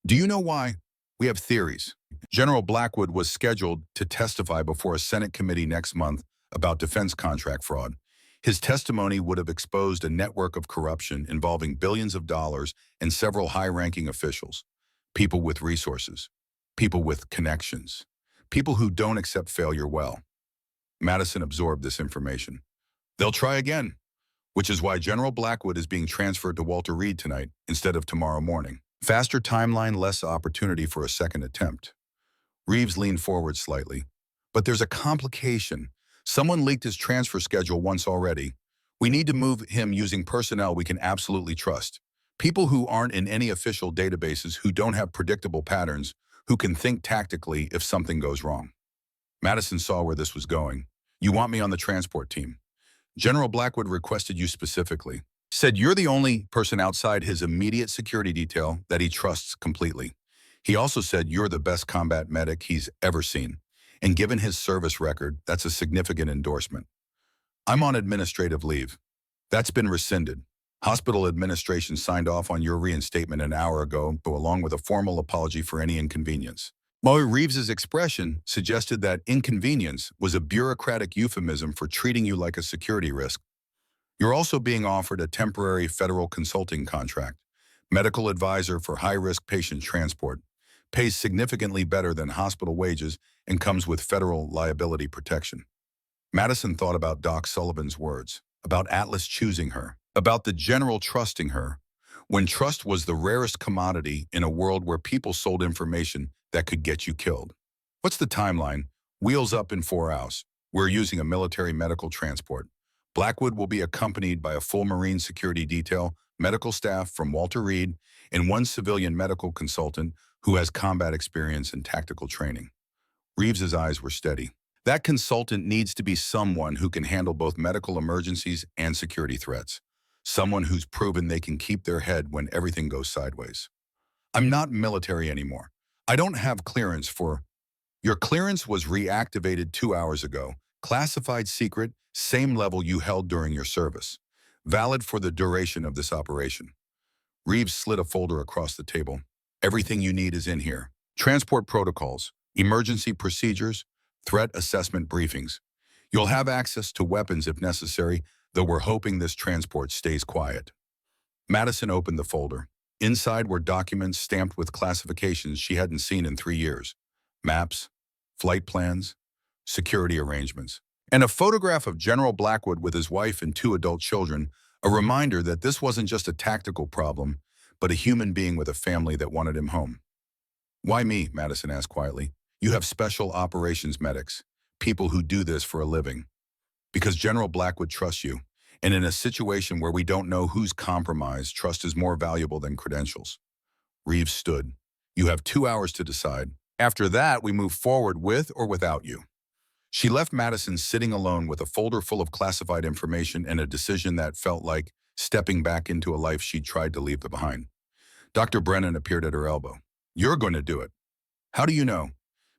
Do you know why? We have theories. General Blackwood was scheduled to testify before a Senate committee next month about defense contract fraud. His testimony would have exposed a network of corruption involving billions of dollars and several high-ranking officials, people with resources, people with connections, people who don't accept failure well. Madison absorbed this information. They'll try again, which is why General Blackwood is being transferred to Walter Reed tonight instead of tomorrow morning. Faster timeline, less opportunity for a second attempt. Reeves leaned forward slightly. But there's a complication. Someone leaked his transfer schedule once already. We need to move him using personnel we can absolutely trust. People who aren't in any official databases, who don't have predictable patterns, who can think tactically if something goes wrong. Madison saw where this was going. You want me on the transport team. General Blackwood requested you specifically. Said you're the only person outside his immediate security detail that he trusts completely. He also said you're the best combat medic he's ever seen. And given his service record, that's a significant endorsement. I'm on administrative leave. That's been rescinded. Hospital administration signed off on your reinstatement an hour ago, along with a formal apology for any inconvenience. Moe Reeves's expression suggested that inconvenience was a bureaucratic euphemism for treating you like a security risk. You're also being offered a temporary federal consulting contract. Medical advisor for high-risk patient transport. Pays significantly better than hospital wages and comes with federal liability protection. Madison thought about Doc Sullivan's words, about Atlas choosing her, about the general trusting her, when trust was the rarest commodity in a world where people sold information that could get you killed. What's the timeline? Wheels up in 4 hours. We're using a military medical transport. Blackwood will be accompanied by a full Marine security detail, medical staff from Walter Reed, and 1 civilian medical consultant who has combat experience and tactical training. Reeves's eyes were steady. That consultant needs to be someone who can handle both medical emergencies and security threats. Someone who's proven they can keep their head when everything goes sideways. I'm not military anymore. I don't have clearance for... Your clearance was reactivated 2 hours ago. Classified secret, same level you held during your service. Valid for the duration of this operation. Reeves slid a folder across the table. Everything you need is in here. Transport protocols, emergency procedures, threat assessment briefings. You'll have access to weapons if necessary, though we're hoping this transport stays quiet. Madison opened the folder. Inside were documents stamped with classifications she hadn't seen in 3 years. Maps, flight plans, security arrangements, and a photograph of General Blackwood with his wife and 2 adult children, a reminder that this wasn't just a tactical problem, but a human being with a family that wanted him home. Why me? Madison asked quietly. You have special operations medics, people who do this for a living. Because General Blackwood trusts you, and in a situation where we don't know who's compromised, trust is more valuable than credentials. Reeves stood. You have 2 hours to decide. After that, we move forward with or without you. She left Madison sitting alone with a folder full of classified information and a decision that felt like stepping back into a life she'd tried to leave behind. Dr. Brennan appeared at her elbow. You're going to do it. How do you know?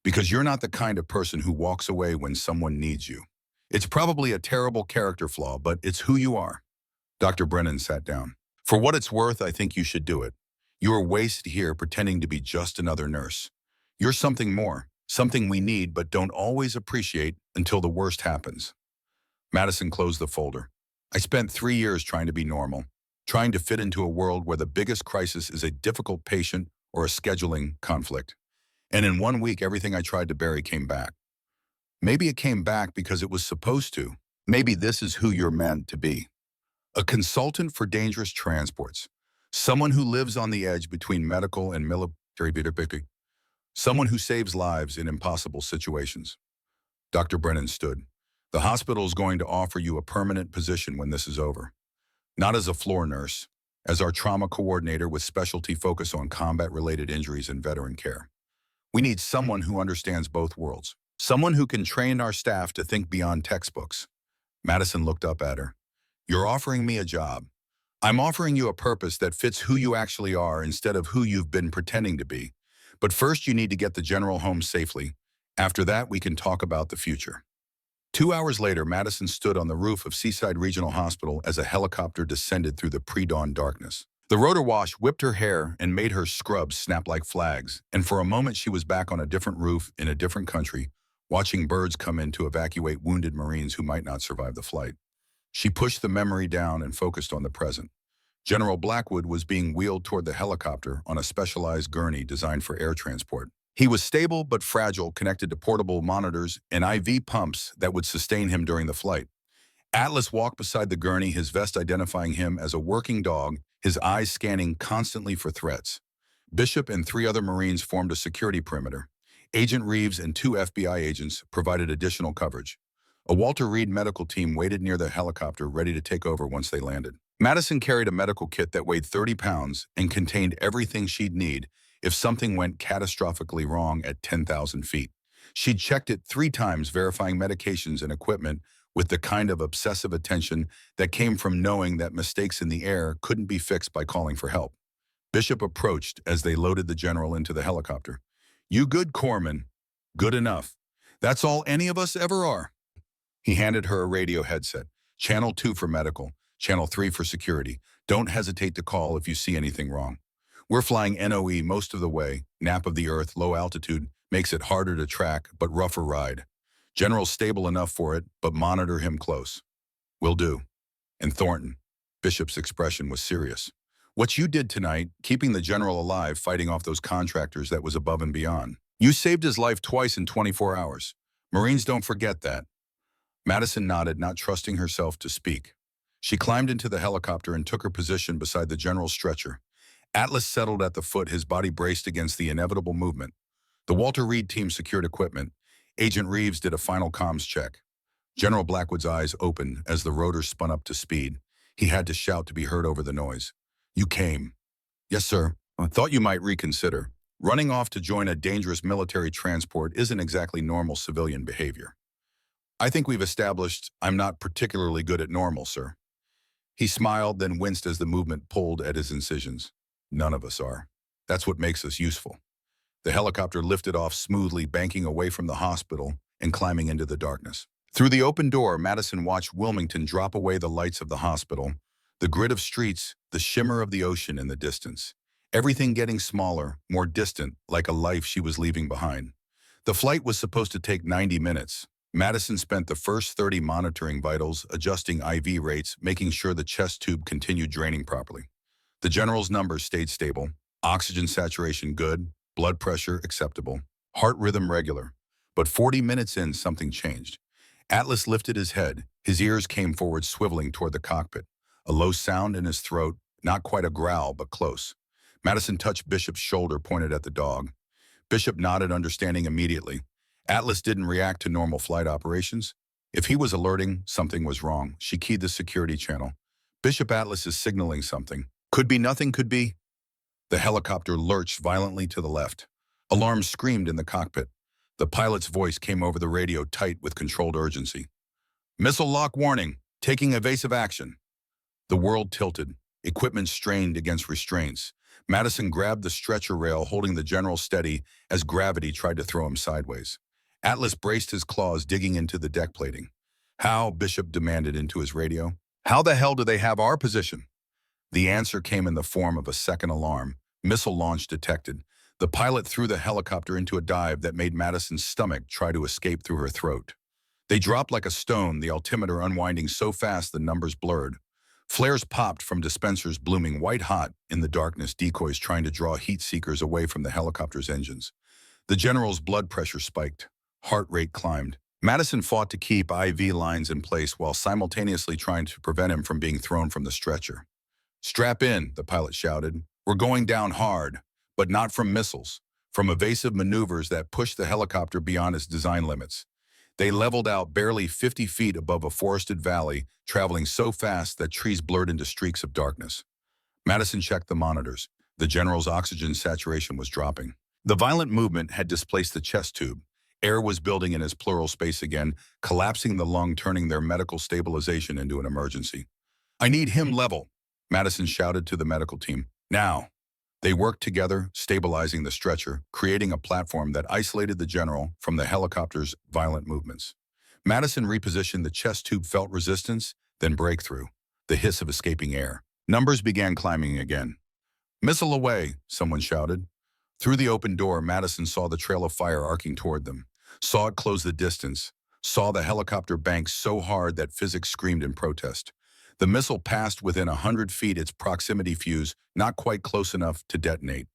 Because you're not the kind of person who walks away when someone needs you. It's probably a terrible character flaw, but it's who you are. Dr. Brennan sat down. For what it's worth, I think you should do it. You are wasted here pretending to be just another nurse. You're something more, something we need but don't always appreciate until the worst happens. Madison closed the folder. I spent 3 years trying to be normal, trying to fit into a world where the biggest crisis is a difficult patient or a scheduling conflict. And in 1 week, everything I tried to bury came back. Maybe it came back because it was supposed to. Maybe this is who you're meant to be. A consultant for dangerous transports. Someone who lives on the edge between medical and military. Someone who saves lives in impossible situations. Dr. Brennan stood. The hospital is going to offer you a permanent position when this is over. Not as a floor nurse, as our trauma coordinator with specialty focus on combat-related injuries and veteran care. We need someone who understands both worlds. Someone who can train our staff to think beyond textbooks. Madison looked up at her. You're offering me a job. I'm offering you a purpose that fits who you actually are instead of who you've been pretending to be. But first you need to get the general home safely. After that, we can talk about the future. 2 hours later, Madison stood on the roof of Seaside Regional Hospital as a helicopter descended through the pre-dawn darkness. The rotor wash whipped her hair and made her scrubs snap like flags, and for a moment she was back on a different roof in a different country, watching birds come in to evacuate wounded Marines who might not survive the flight. She pushed the memory down and focused on the present. General Blackwood was being wheeled toward the helicopter on a specialized gurney designed for air transport. He was stable but fragile, connected to portable monitors and IV pumps that would sustain him during the flight. Atlas walked beside the gurney, his vest identifying him as a working dog, his eyes scanning constantly for threats. Bishop and 3 other Marines formed a security perimeter. Agent Reeves and 2 FBI agents provided additional coverage. A Walter Reed medical team waited near the helicopter, ready to take over once they landed. Madison carried a medical kit that weighed 30 pounds and contained everything she'd need if something went catastrophically wrong at 10,000 feet. She'd checked it 3 times, verifying medications and equipment with the kind of obsessive attention that came from knowing that mistakes in the air couldn't be fixed by calling for help. Bishop approached as they loaded the general into the helicopter. You good, Corpsman? Good enough. That's all any of us ever are. He handed her a radio headset. Channel 2 for medical, Channel 3 for security. Don't hesitate to call if you see anything wrong. We're flying NOE most of the way. Nap of the Earth, low altitude, makes it harder to track, but rougher ride. General's stable enough for it, but monitor him close. Will do. And Thornton. Bishop's expression was serious. What you did tonight, keeping the general alive, fighting off those contractors, that was above and beyond. You saved his life twice in 24 hours. Marines don't forget that. Madison nodded, not trusting herself to speak. She climbed into the helicopter and took her position beside the general's stretcher. Atlas settled at the foot, his body braced against the inevitable movement. The Walter Reed team secured equipment. Agent Reeves did a final comms check. General Blackwood's eyes opened as the rotor spun up to speed. He had to shout to be heard over the noise. You came. Yes, sir. I thought you might reconsider. Running off to join a dangerous military transport isn't exactly normal civilian behavior. I think we've established I'm not particularly good at normal, sir. He smiled, then winced as the movement pulled at his incisions. None of us are. That's what makes us useful. The helicopter lifted off smoothly, banking away from the hospital and climbing into the darkness. Through the open door, Madison watched Wilmington drop away, the lights of the hospital, the grid of streets, the shimmer of the ocean in the distance. Everything getting smaller, more distant, like a life she was leaving behind. The flight was supposed to take 90 minutes. Madison spent the first 30 monitoring vitals, adjusting IV rates, making sure the chest tube continued draining properly. The general's numbers stayed stable. Oxygen saturation good, blood pressure acceptable, heart rhythm regular. But 40 minutes in, something changed. Atlas lifted his head. His ears came forward, swiveling toward the cockpit. A low sound in his throat, not quite a growl, but close. Madison touched Bishop's shoulder, pointed at the dog. Bishop nodded, understanding immediately. Atlas didn't react to normal flight operations. If he was alerting, something was wrong. She keyed the security channel. Bishop, Atlas is signaling something. Could be nothing, could be. The helicopter lurched violently to the left. Alarms screamed in the cockpit. The pilot's voice came over the radio, tight with controlled urgency. Missile lock warning, taking evasive action. The world tilted. Equipment strained against restraints. Madison grabbed the stretcher rail, holding the general steady as gravity tried to throw him sideways. Atlas braced his claws, digging into the deck plating. How? Bishop demanded into his radio. How the hell do they have our position? The answer came in the form of a second alarm. Missile launch detected. The pilot threw the helicopter into a dive that made Madison's stomach try to escape through her throat. They dropped like a stone, the altimeter unwinding so fast the numbers blurred. Flares popped from dispensers blooming white-hot in the darkness, decoys trying to draw heat seekers away from the helicopter's engines. The general's blood pressure spiked. Heart rate climbed. Madison fought to keep IV lines in place while simultaneously trying to prevent him from being thrown from the stretcher. "Strap in," the pilot shouted. "We're going down hard, but not from missiles, from evasive maneuvers that pushed the helicopter beyond its design limits." They leveled out barely 50 feet above a forested valley, traveling so fast that trees blurred into streaks of darkness. Madison checked the monitors. The general's oxygen saturation was dropping. The violent movement had displaced the chest tube. Air was building in his pleural space again, collapsing the lung, turning their medical stabilization into an emergency. "I need him level," Madison shouted to the medical team. "Now." They worked together, stabilizing the stretcher, creating a platform that isolated the general from the helicopter's violent movements. Madison repositioned the chest tube, felt resistance, then breakthrough, the hiss of escaping air. Numbers began climbing again. "Missile away," someone shouted. Through the open door, Madison saw the trail of fire arcing toward them, saw it close the distance, saw the helicopter bank so hard that physics screamed in protest. The missile passed within 100 feet, its proximity fuse not quite close enough to detonate.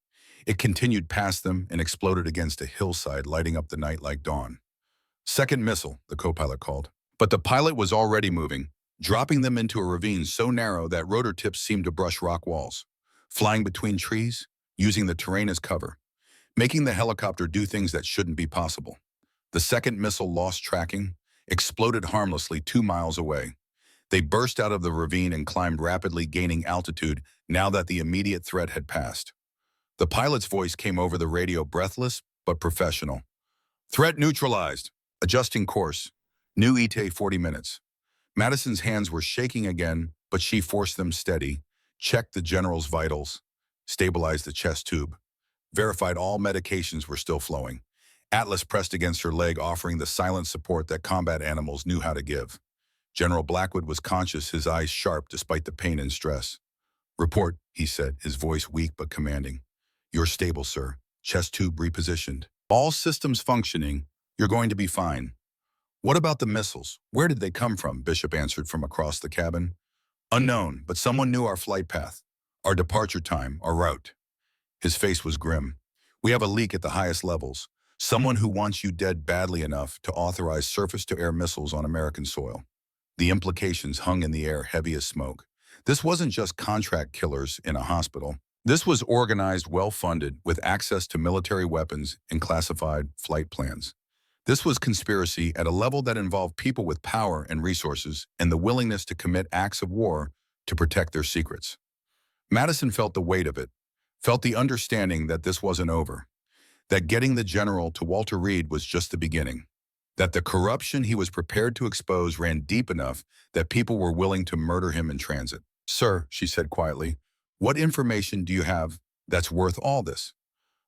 It continued past them and exploded against a hillside, lighting up the night like dawn. "Second missile," the co-pilot called. But the pilot was already moving, dropping them into a ravine so narrow that rotor tips seemed to brush rock walls, flying between trees, using the terrain as cover, making the helicopter do things that shouldn't be possible. The second missile lost tracking, exploded harmlessly 2 miles away. They burst out of the ravine and climbed rapidly, gaining altitude now that the immediate threat had passed. The pilot's voice came over the radio, breathless but professional. "Threat neutralized. Adjusting course. New ETA 40 minutes. Madison's hands were shaking again, but she forced them steady, checked the general's vitals, stabilized the chest tube, verified all medications were still flowing. Atlas pressed against her leg, offering the silent support that combat animals knew how to give. General Blackwood was conscious, his eyes sharp despite the pain and stress. "Report," he said, his voice weak but commanding. "You're stable, sir. Chest tube repositioned. All systems functioning. You're going to be fine." "What about the missiles? Where did they come from?" Bishop answered from across the cabin. "Unknown, but someone knew our flight path, our departure time, our route." His face was grim. "We have a leak at the highest levels. Someone who wants you dead badly enough to authorize surface-to-air missiles on American soil." The implications hung in the air, heavy as smoke. This wasn't just contract killers in a hospital. This was organized, well-funded, with access to military weapons and classified flight plans. This was conspiracy at a level that involved people with power and resources and the willingness to commit acts of war to protect their secrets. Madison felt the weight of it, felt the understanding that this wasn't over, that getting the general to Walter Reed was just the beginning, that the corruption he was prepared to expose ran deep enough that people were willing to murder him in transit. "Sir," she said quietly, "what information do you have that's worth all this?"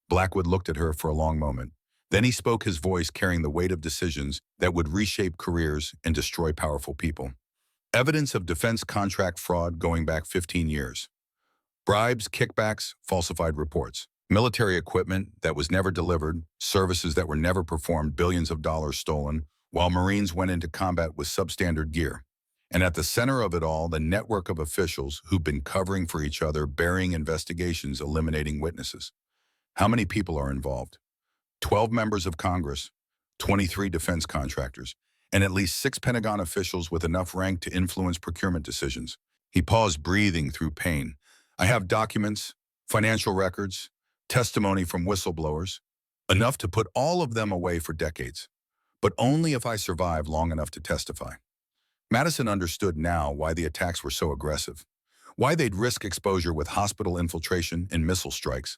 Blackwood looked at her for a long moment. Then he spoke, his voice carrying the weight of decisions that would reshape careers and destroy powerful people. "Evidence of defense contract fraud going back 15 years. Bribes, kickbacks, falsified reports. Military equipment that was never delivered, services that were never performed, billions of dollars stolen, while Marines went into combat with substandard gear. And at the center of it all, the network of officials who've been covering for each other, burying investigations, eliminating witnesses. How many people are involved? 12 members of Congress, 23 defense contractors, and at least 6 Pentagon officials with enough rank to influence procurement decisions." He paused, breathing through pain. "I have documents, financial records, testimony from whistleblowers, enough to put all of them away for decades, but only if I survive long enough to testify." Madison understood now why the attacks were so aggressive, why they'd risk exposure with hospital infiltration and missile strikes.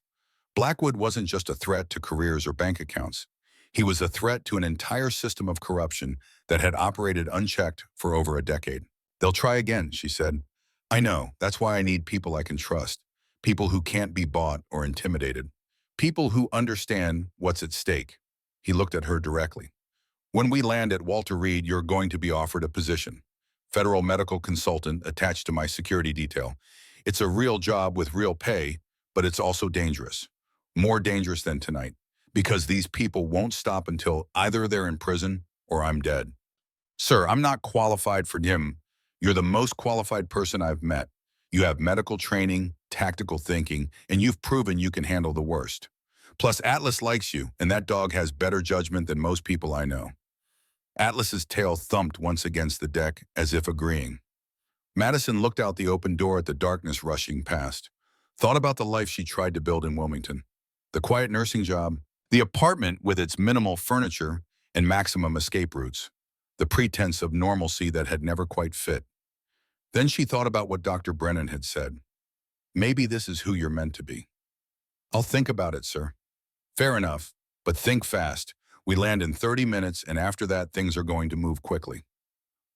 Blackwood wasn't just a threat to careers or bank accounts. He was a threat to an entire system of corruption that had operated unchecked for over a decade. "They'll try again," she said. "I know. That's why I need people I can trust. People who can't be bought or intimidated. People who understand what's at stake." He looked at her directly. "When we land at Walter Reed, you're going to be offered a position. Federal medical consultant attached to my security detail. It's a real job with real pay, but it's also dangerous. More dangerous than tonight, because these people won't stop until either they're in prison or I'm dead." Sir, I'm not qualified for him. You're the most qualified person I've met. You have medical training, tactical thinking, and you've proven you can handle the worst. Plus, Atlas likes you, and that dog has better judgment than most people I know. Atlas's tail thumped once against the deck, as if agreeing. Madison looked out the open door at the darkness rushing past. Thought about the life she tried to build in Wilmington. The quiet nursing job, the apartment with its minimal furniture and maximum escape routes, the pretense of normalcy that had never quite fit. Then she thought about what Dr. Brennan had said. Maybe this is who you're meant to be. I'll think about it, sir. Fair enough, but think fast. We land in 30 minutes, and after that, things are going to move quickly.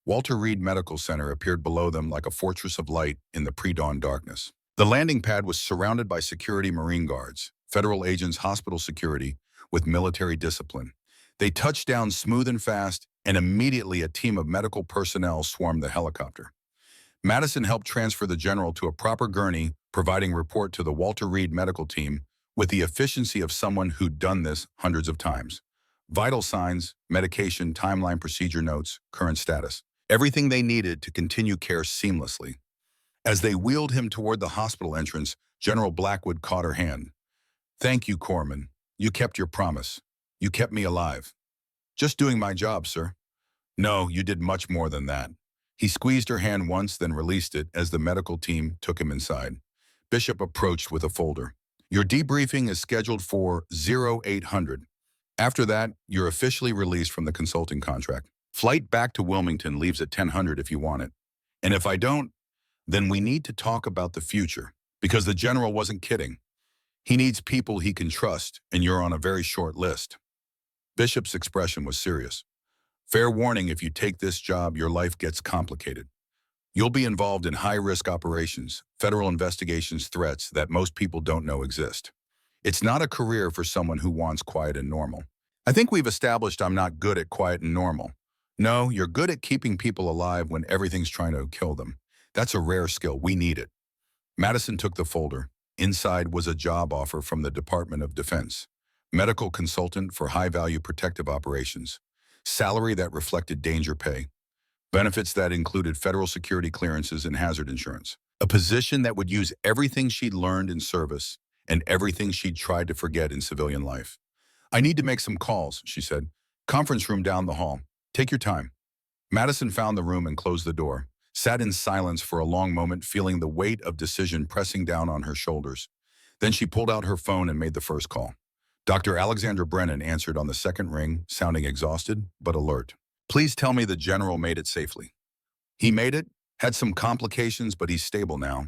Walter Reed Medical Center appeared below them like a fortress of light in the pre-dawn darkness. The landing pad was surrounded by security Marine guards, federal agents, hospital security, with military discipline. They touched down smooth and fast, and immediately a team of medical personnel swarmed the helicopter. Madison helped transfer the general to a proper gurney, providing report to the Walter Reed medical team with the efficiency of someone who'd done this hundreds of times. Vital signs, medication, timeline, procedure notes, current status. Everything they needed to continue care seamlessly. As they wheeled him toward the hospital entrance, General Blackwood caught her hand. Thank you, Corman. You kept your promise. You kept me alive. Just doing my job, sir. No, you did much more than that. He squeezed her hand once, then released it as the medical team took him inside. Bishop approached with a folder. Your debriefing is scheduled for 0800. After that, you're officially released from the consulting contract. Flight back to Wilmington leaves at 1000 if you want it. And if I don't, then we need to talk about the future, because the general wasn't kidding. He needs people he can trust, and you're on a very short list. Bishop's expression was serious. Fair warning, if you take this job, your life gets complicated. You'll be involved in high-risk operations, federal investigations, threats that most people don't know exist. It's not a career for someone who wants quiet and normal. I think we've established I'm not good at quiet and normal. No, you're good at keeping people alive when everything's trying to kill them. That's a rare skill. We need it. Madison took the folder. Inside was a job offer from the Department of Defense. Medical consultant for high-value protective operations. Salary that reflected danger pay. Benefits that included federal security clearances and hazard insurance. A position that would use everything she'd learned in service and everything she'd tried to forget in civilian life. I need to make some calls, she said. Conference room down the hall. Take your time. Madison found the room and closed the door. Sat in silence for a long moment, feeling the weight of decision pressing down on her shoulders. Then she pulled out her phone and made the first call. Dr. Alexandra Brennan answered on the second ring, sounding exhausted but alert. Please tell me the general made it safely. He made it, had some complications, but he's stable now.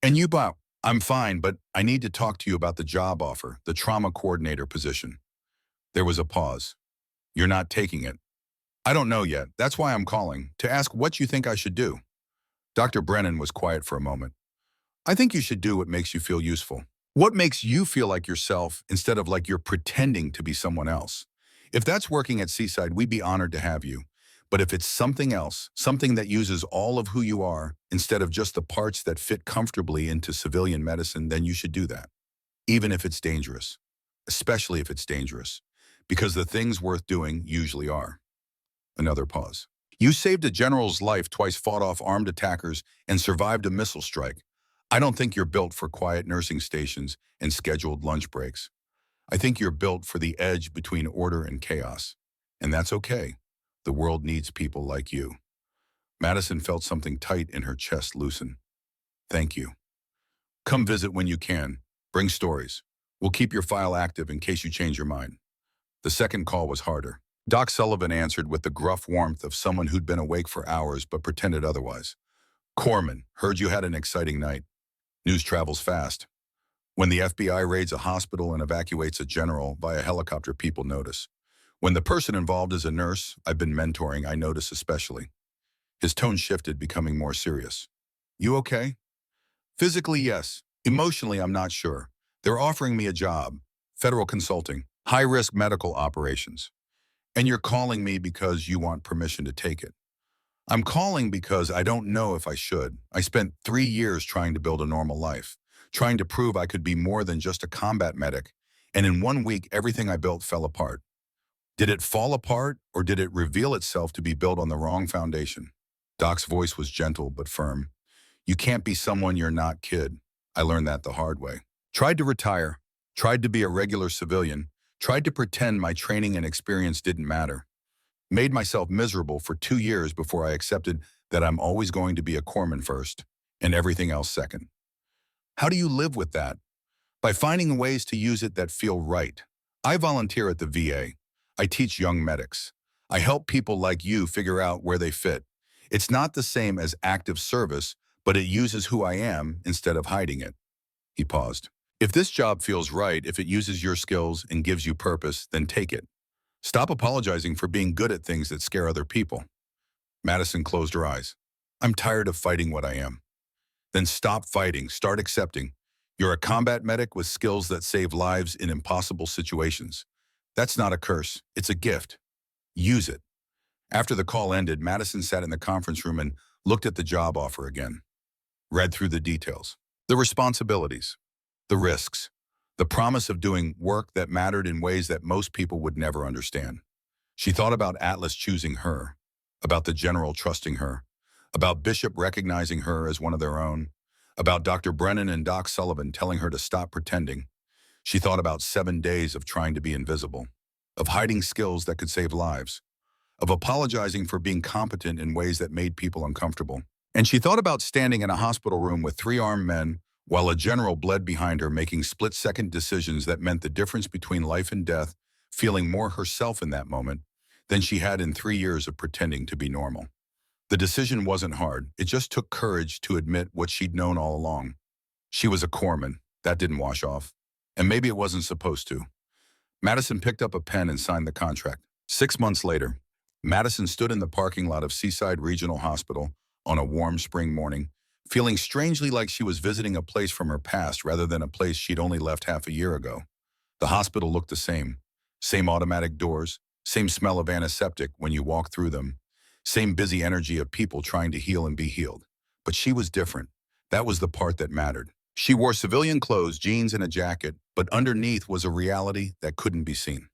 And you, Bob, I'm fine, but I need to talk to you about the job offer, the trauma coordinator position. There was a pause. You're not taking it. I don't know yet. That's why I'm calling, to ask what you think I should do. Dr. Brennan was quiet for a moment. I think you should do what makes you feel useful. What makes you feel like yourself instead of like you're pretending to be someone else? If that's working at Seaside, we'd be honored to have you. But if it's something else, something that uses all of who you are instead of just the parts that fit comfortably into civilian medicine, then you should do that. Even if it's dangerous. Especially if it's dangerous. Because the things worth doing usually are. Another pause. You saved a general's life twice, fought off armed attackers, and survived a missile strike. I don't think you're built for quiet nursing stations and scheduled lunch breaks. I think you're built for the edge between order and chaos. And that's okay. The world needs people like you. Madison felt something tight in her chest loosen. Thank you. Come visit when you can. Bring stories. We'll keep your file active in case you change your mind. The second call was harder. Doc Sullivan answered with the gruff warmth of someone who'd been awake for hours but pretended otherwise. Corman, heard you had an exciting night. News travels fast. When the FBI raids a hospital and evacuates a general via helicopter, people notice. When the person involved is a nurse I've been mentoring, I notice especially. His tone shifted, becoming more serious. You okay? Physically, yes. Emotionally, I'm not sure. They're offering me a job. Federal consulting. High-risk medical operations. And you're calling me because you want permission to take it. I'm calling because I don't know if I should. I spent 3 years trying to build a normal life, trying to prove I could be more than just a combat medic, and in 1 week, everything I built fell apart. Did it fall apart, or did it reveal itself to be built on the wrong foundation? Doc's voice was gentle but firm. You can't be someone you're not, kid. I learned that the hard way. Tried to retire, tried to be a regular civilian, tried to pretend my training and experience didn't matter. Made myself miserable for 2 years before I accepted that I'm always going to be a corpsman first and everything else second. How do you live with that? By finding ways to use it that feel right. I volunteer at the VA. I teach young medics. I help people like you figure out where they fit. It's not the same as active service, but it uses who I am instead of hiding it. He paused. If this job feels right, if it uses your skills and gives you purpose, then take it. Stop apologizing for being good at things that scare other people. Madison closed her eyes. I'm tired of fighting what I am. Then stop fighting, start accepting. You're a combat medic with skills that save lives in impossible situations. That's not a curse, it's a gift. Use it. After the call ended, Madison sat in the conference room and looked at the job offer again. Read through the details. The responsibilities. The risks. The promise of doing work that mattered in ways that most people would never understand. She thought about Atlas choosing her, about the general trusting her, about Bishop recognizing her as one of their own, about Dr. Brennan and Doc Sullivan telling her to stop pretending. She thought about 7 days of trying to be invisible, of hiding skills that could save lives, of apologizing for being competent in ways that made people uncomfortable. And she thought about standing in a hospital room with 3 armed men while a general bled behind her, making split-second decisions that meant the difference between life and death, feeling more herself in that moment than she had in 3 years of pretending to be normal. The decision wasn't hard. It just took courage to admit what she'd known all along. She was a corpsman. That didn't wash off. And maybe it wasn't supposed to. Madison picked up a pen and signed the contract. 6 months later, Madison stood in the parking lot of Seaside Regional Hospital on a warm spring morning, feeling strangely like she was visiting a place from her past rather than a place she'd only left half a year ago. The hospital looked the same. Same automatic doors, same smell of antiseptic when you walk through them, same busy energy of people trying to heal and be healed. But she was different. That was the part that mattered. She wore civilian clothes, jeans, and a jacket, but underneath was a reality that couldn't be seen.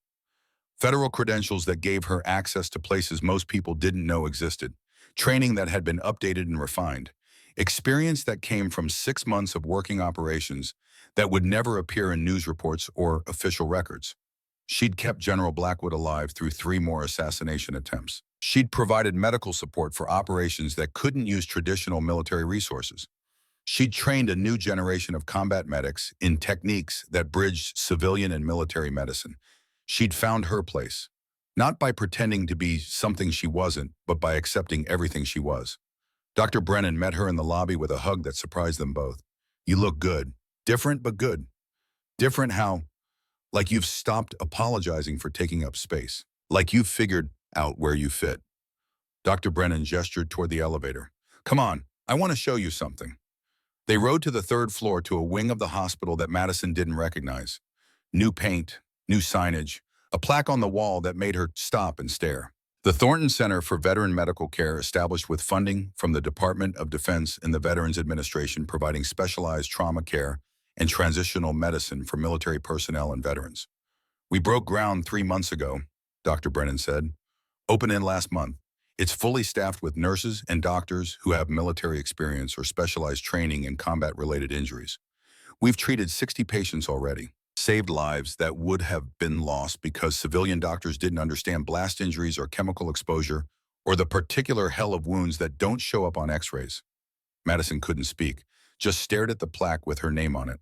Federal credentials that gave her access to places most people didn't know existed. Training that had been updated and refined. Experience that came from 6 months of working operations that would never appear in news reports or official records. She'd kept General Blackwood alive through 3 more assassination attempts. She'd provided medical support for operations that couldn't use traditional military resources. She'd trained a new generation of combat medics in techniques that bridged civilian and military medicine. She'd found her place, not by pretending to be something she wasn't, but by accepting everything she was. Dr. Brennan met her in the lobby with a hug that surprised them both. You look good. Different, but good. Different how? Like you've stopped apologizing for taking up space. Like you've figured out where you fit. Dr. Brennan gestured toward the elevator. Come on, I want to show you something. They rode to the 3rd floor to a wing of the hospital that Madison didn't recognize. New paint, new signage, a plaque on the wall that made her stop and stare. The Thornton Center for Veteran Medical Care, established with funding from the Department of Defense and the Veterans Administration, providing specialized trauma care and transitional medicine for military personnel and veterans. We broke ground 3 months ago, Dr. Brennan said. Opened in last month. It's fully staffed with nurses and doctors who have military experience or specialized training in combat-related injuries. We've treated 60 patients already, saved lives that would have been lost because civilian doctors didn't understand blast injuries or chemical exposure or the particular hell of wounds that don't show up on x-rays. Madison couldn't speak, just stared at the plaque with her name on it.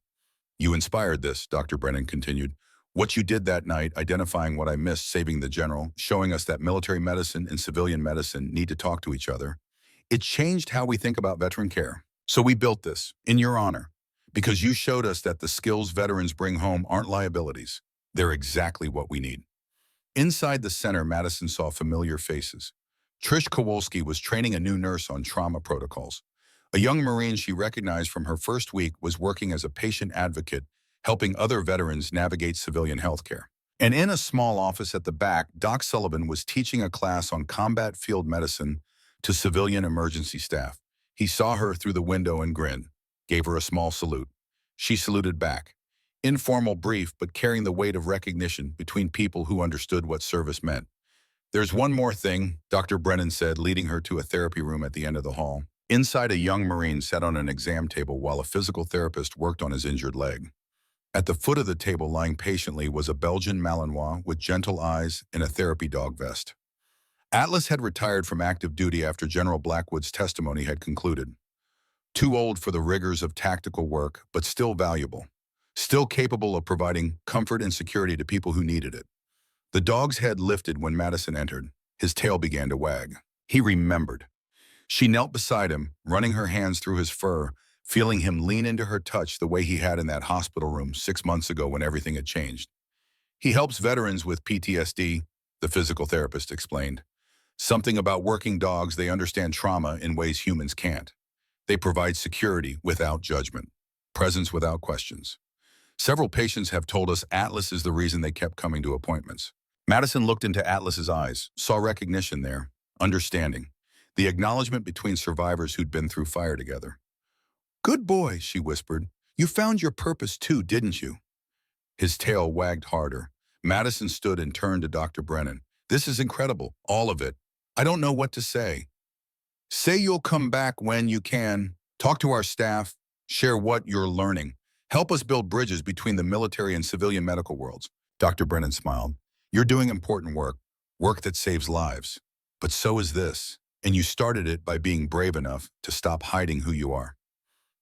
You inspired this, Dr. Brennan continued. What you did that night, identifying what I missed, saving the general, showing us that military medicine and civilian medicine need to talk to each other. It changed how we think about veteran care. So we built this, in your honor, because you showed us that the skills veterans bring home aren't liabilities. They're exactly what we need. Inside the center, Madison saw familiar faces. Trish Kowalski was training a new nurse on trauma protocols. A young Marine she recognized from her first week was working as a patient advocate, helping other veterans navigate civilian healthcare. And in a small office at the back, Doc Sullivan was teaching a class on combat field medicine to civilian emergency staff. He saw her through the window and grinned, gave her a small salute. She saluted back. Informal, brief, but carrying the weight of recognition between people who understood what service meant. There's one more thing, Dr. Brennan said, leading her to a therapy room at the end of the hall. Inside, a young Marine sat on an exam table while a physical therapist worked on his injured leg. At the foot of the table, lying patiently, was a Belgian Malinois with gentle eyes and a therapy dog vest. Atlas had retired from active duty after General Blackwood's testimony had concluded. Too old for the rigors of tactical work, but still valuable. Still capable of providing comfort and security to people who needed it. The dog's head lifted when Madison entered. His tail began to wag. He remembered. She knelt beside him, running her hands through his fur, feeling him lean into her touch the way he had in that hospital room 6 months ago when everything had changed. He helps veterans with PTSD, the physical therapist explained. Something about working dogs, they understand trauma in ways humans can't. They provide security without judgment, presence without questions. Several patients have told us Atlas is the reason they kept coming to appointments. Madison looked into Atlas's eyes, saw recognition there, understanding, the acknowledgement between survivors who'd been through fire together. "Good boy," she whispered. "You found your purpose too, didn't you?" His tail wagged harder. Madison stood and turned to Dr. Brennan. "This is incredible, all of it. I don't know what to say." "Say you'll come back when you can. Talk to our staff. Share what you're learning. Help us build bridges between the military and civilian medical worlds." Dr. Brennan smiled. "You're doing important work, work that saves lives. But so is this, and you started it by being brave enough to stop hiding who you are."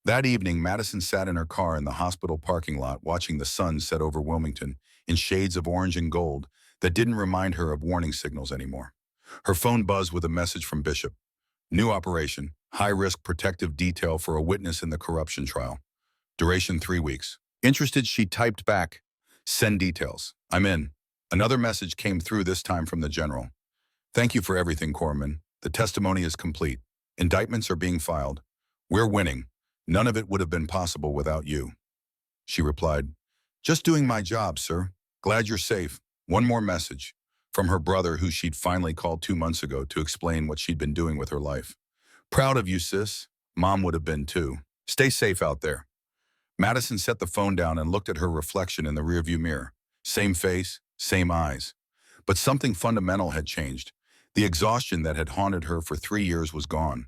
That evening, Madison sat in her car in the hospital parking lot watching the sun set over Wilmington in shades of orange and gold that didn't remind her of warning signals anymore. Her phone buzzed with a message from Bishop. New operation, high-risk protective detail for a witness in the corruption trial. Duration 3 weeks. Interested, she typed back, "Send details. I'm in." Another message came through, this time from the general. "Thank you for everything, Corpsman. The testimony is complete. Indictments are being filed. We're winning. None of it would have been possible without you." She replied, "Just doing my job, sir. Glad you're safe." One more message from her brother, who she'd finally called 2 months ago to explain what she'd been doing with her life. "Proud of you, sis. Mom would have been too. Stay safe out there." Madison set the phone down and looked at her reflection in the rearview mirror. Same face, same eyes. But something fundamental had changed. The exhaustion that had haunted her for 3 years was gone.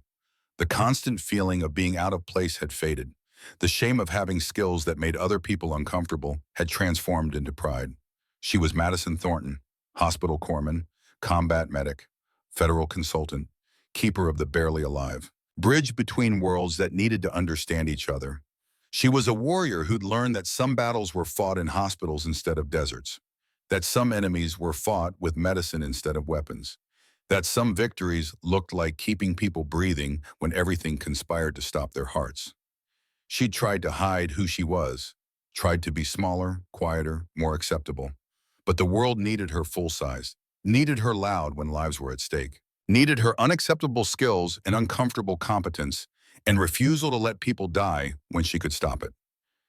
The constant feeling of being out of place had faded. The shame of having skills that made other people uncomfortable had transformed into pride. She was Madison Thornton, hospital corpsman, combat medic, federal consultant, keeper of the barely alive. Bridge between worlds that needed to understand each other. She was a warrior who'd learned that some battles were fought in hospitals instead of deserts, that some enemies were fought with medicine instead of weapons, that some victories looked like keeping people breathing when everything conspired to stop their hearts. She tried to hide who she was, tried to be smaller, quieter, more acceptable. But the world needed her full-size, needed her loud when lives were at stake, needed her unacceptable skills and uncomfortable competence, and refusal to let people die when she could stop it.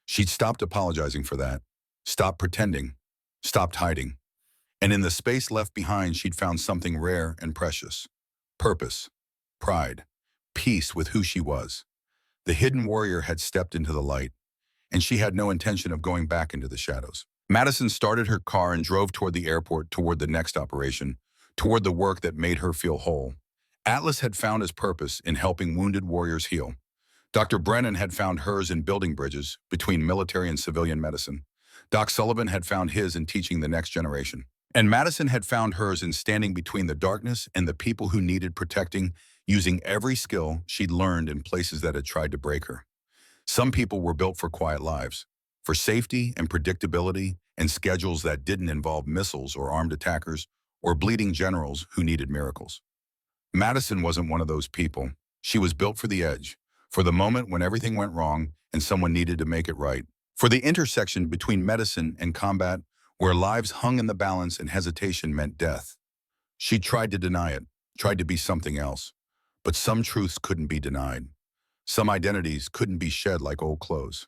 She'd stopped apologizing for that, stopped pretending, stopped hiding. And in the space left behind, she'd found something rare and precious. Purpose, pride, peace with who she was. The hidden warrior had stepped into the light, and she had no intention of going back into the shadows. Madison started her car and drove toward the airport, toward the next operation, toward the work that made her feel whole. Atlas had found his purpose in helping wounded warriors heal. Dr. Brennan had found hers in building bridges between military and civilian medicine. Doc Sullivan had found his in teaching the next generation. And Madison had found hers in standing between the darkness and the people who needed protecting, using every skill she'd learned in places that had tried to break her. Some people were built for quiet lives, for safety and predictability and schedules that didn't involve missiles or armed attackers or bleeding generals who needed miracles. Madison wasn't one of those people. She was built for the edge, for the moment when everything went wrong and someone needed to make it right, for the intersection between medicine and combat, where lives hung in the balance and hesitation meant death. She tried to deny it, tried to be something else, but some truths couldn't be denied. Some identities couldn't be shed like old clothes.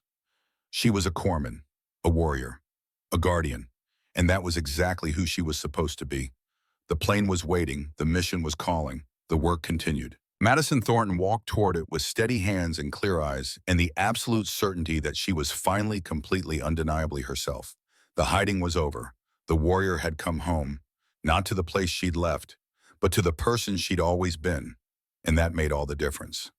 She was a corpsman, a warrior, a guardian, and that was exactly who she was supposed to be. The plane was waiting, the mission was calling, the work continued. Madison Thornton walked toward it with steady hands and clear eyes, and the absolute certainty that she was finally completely undeniably herself. The hiding was over. The warrior had come home, not to the place she'd left, but to the person she'd always been, and that made all the difference.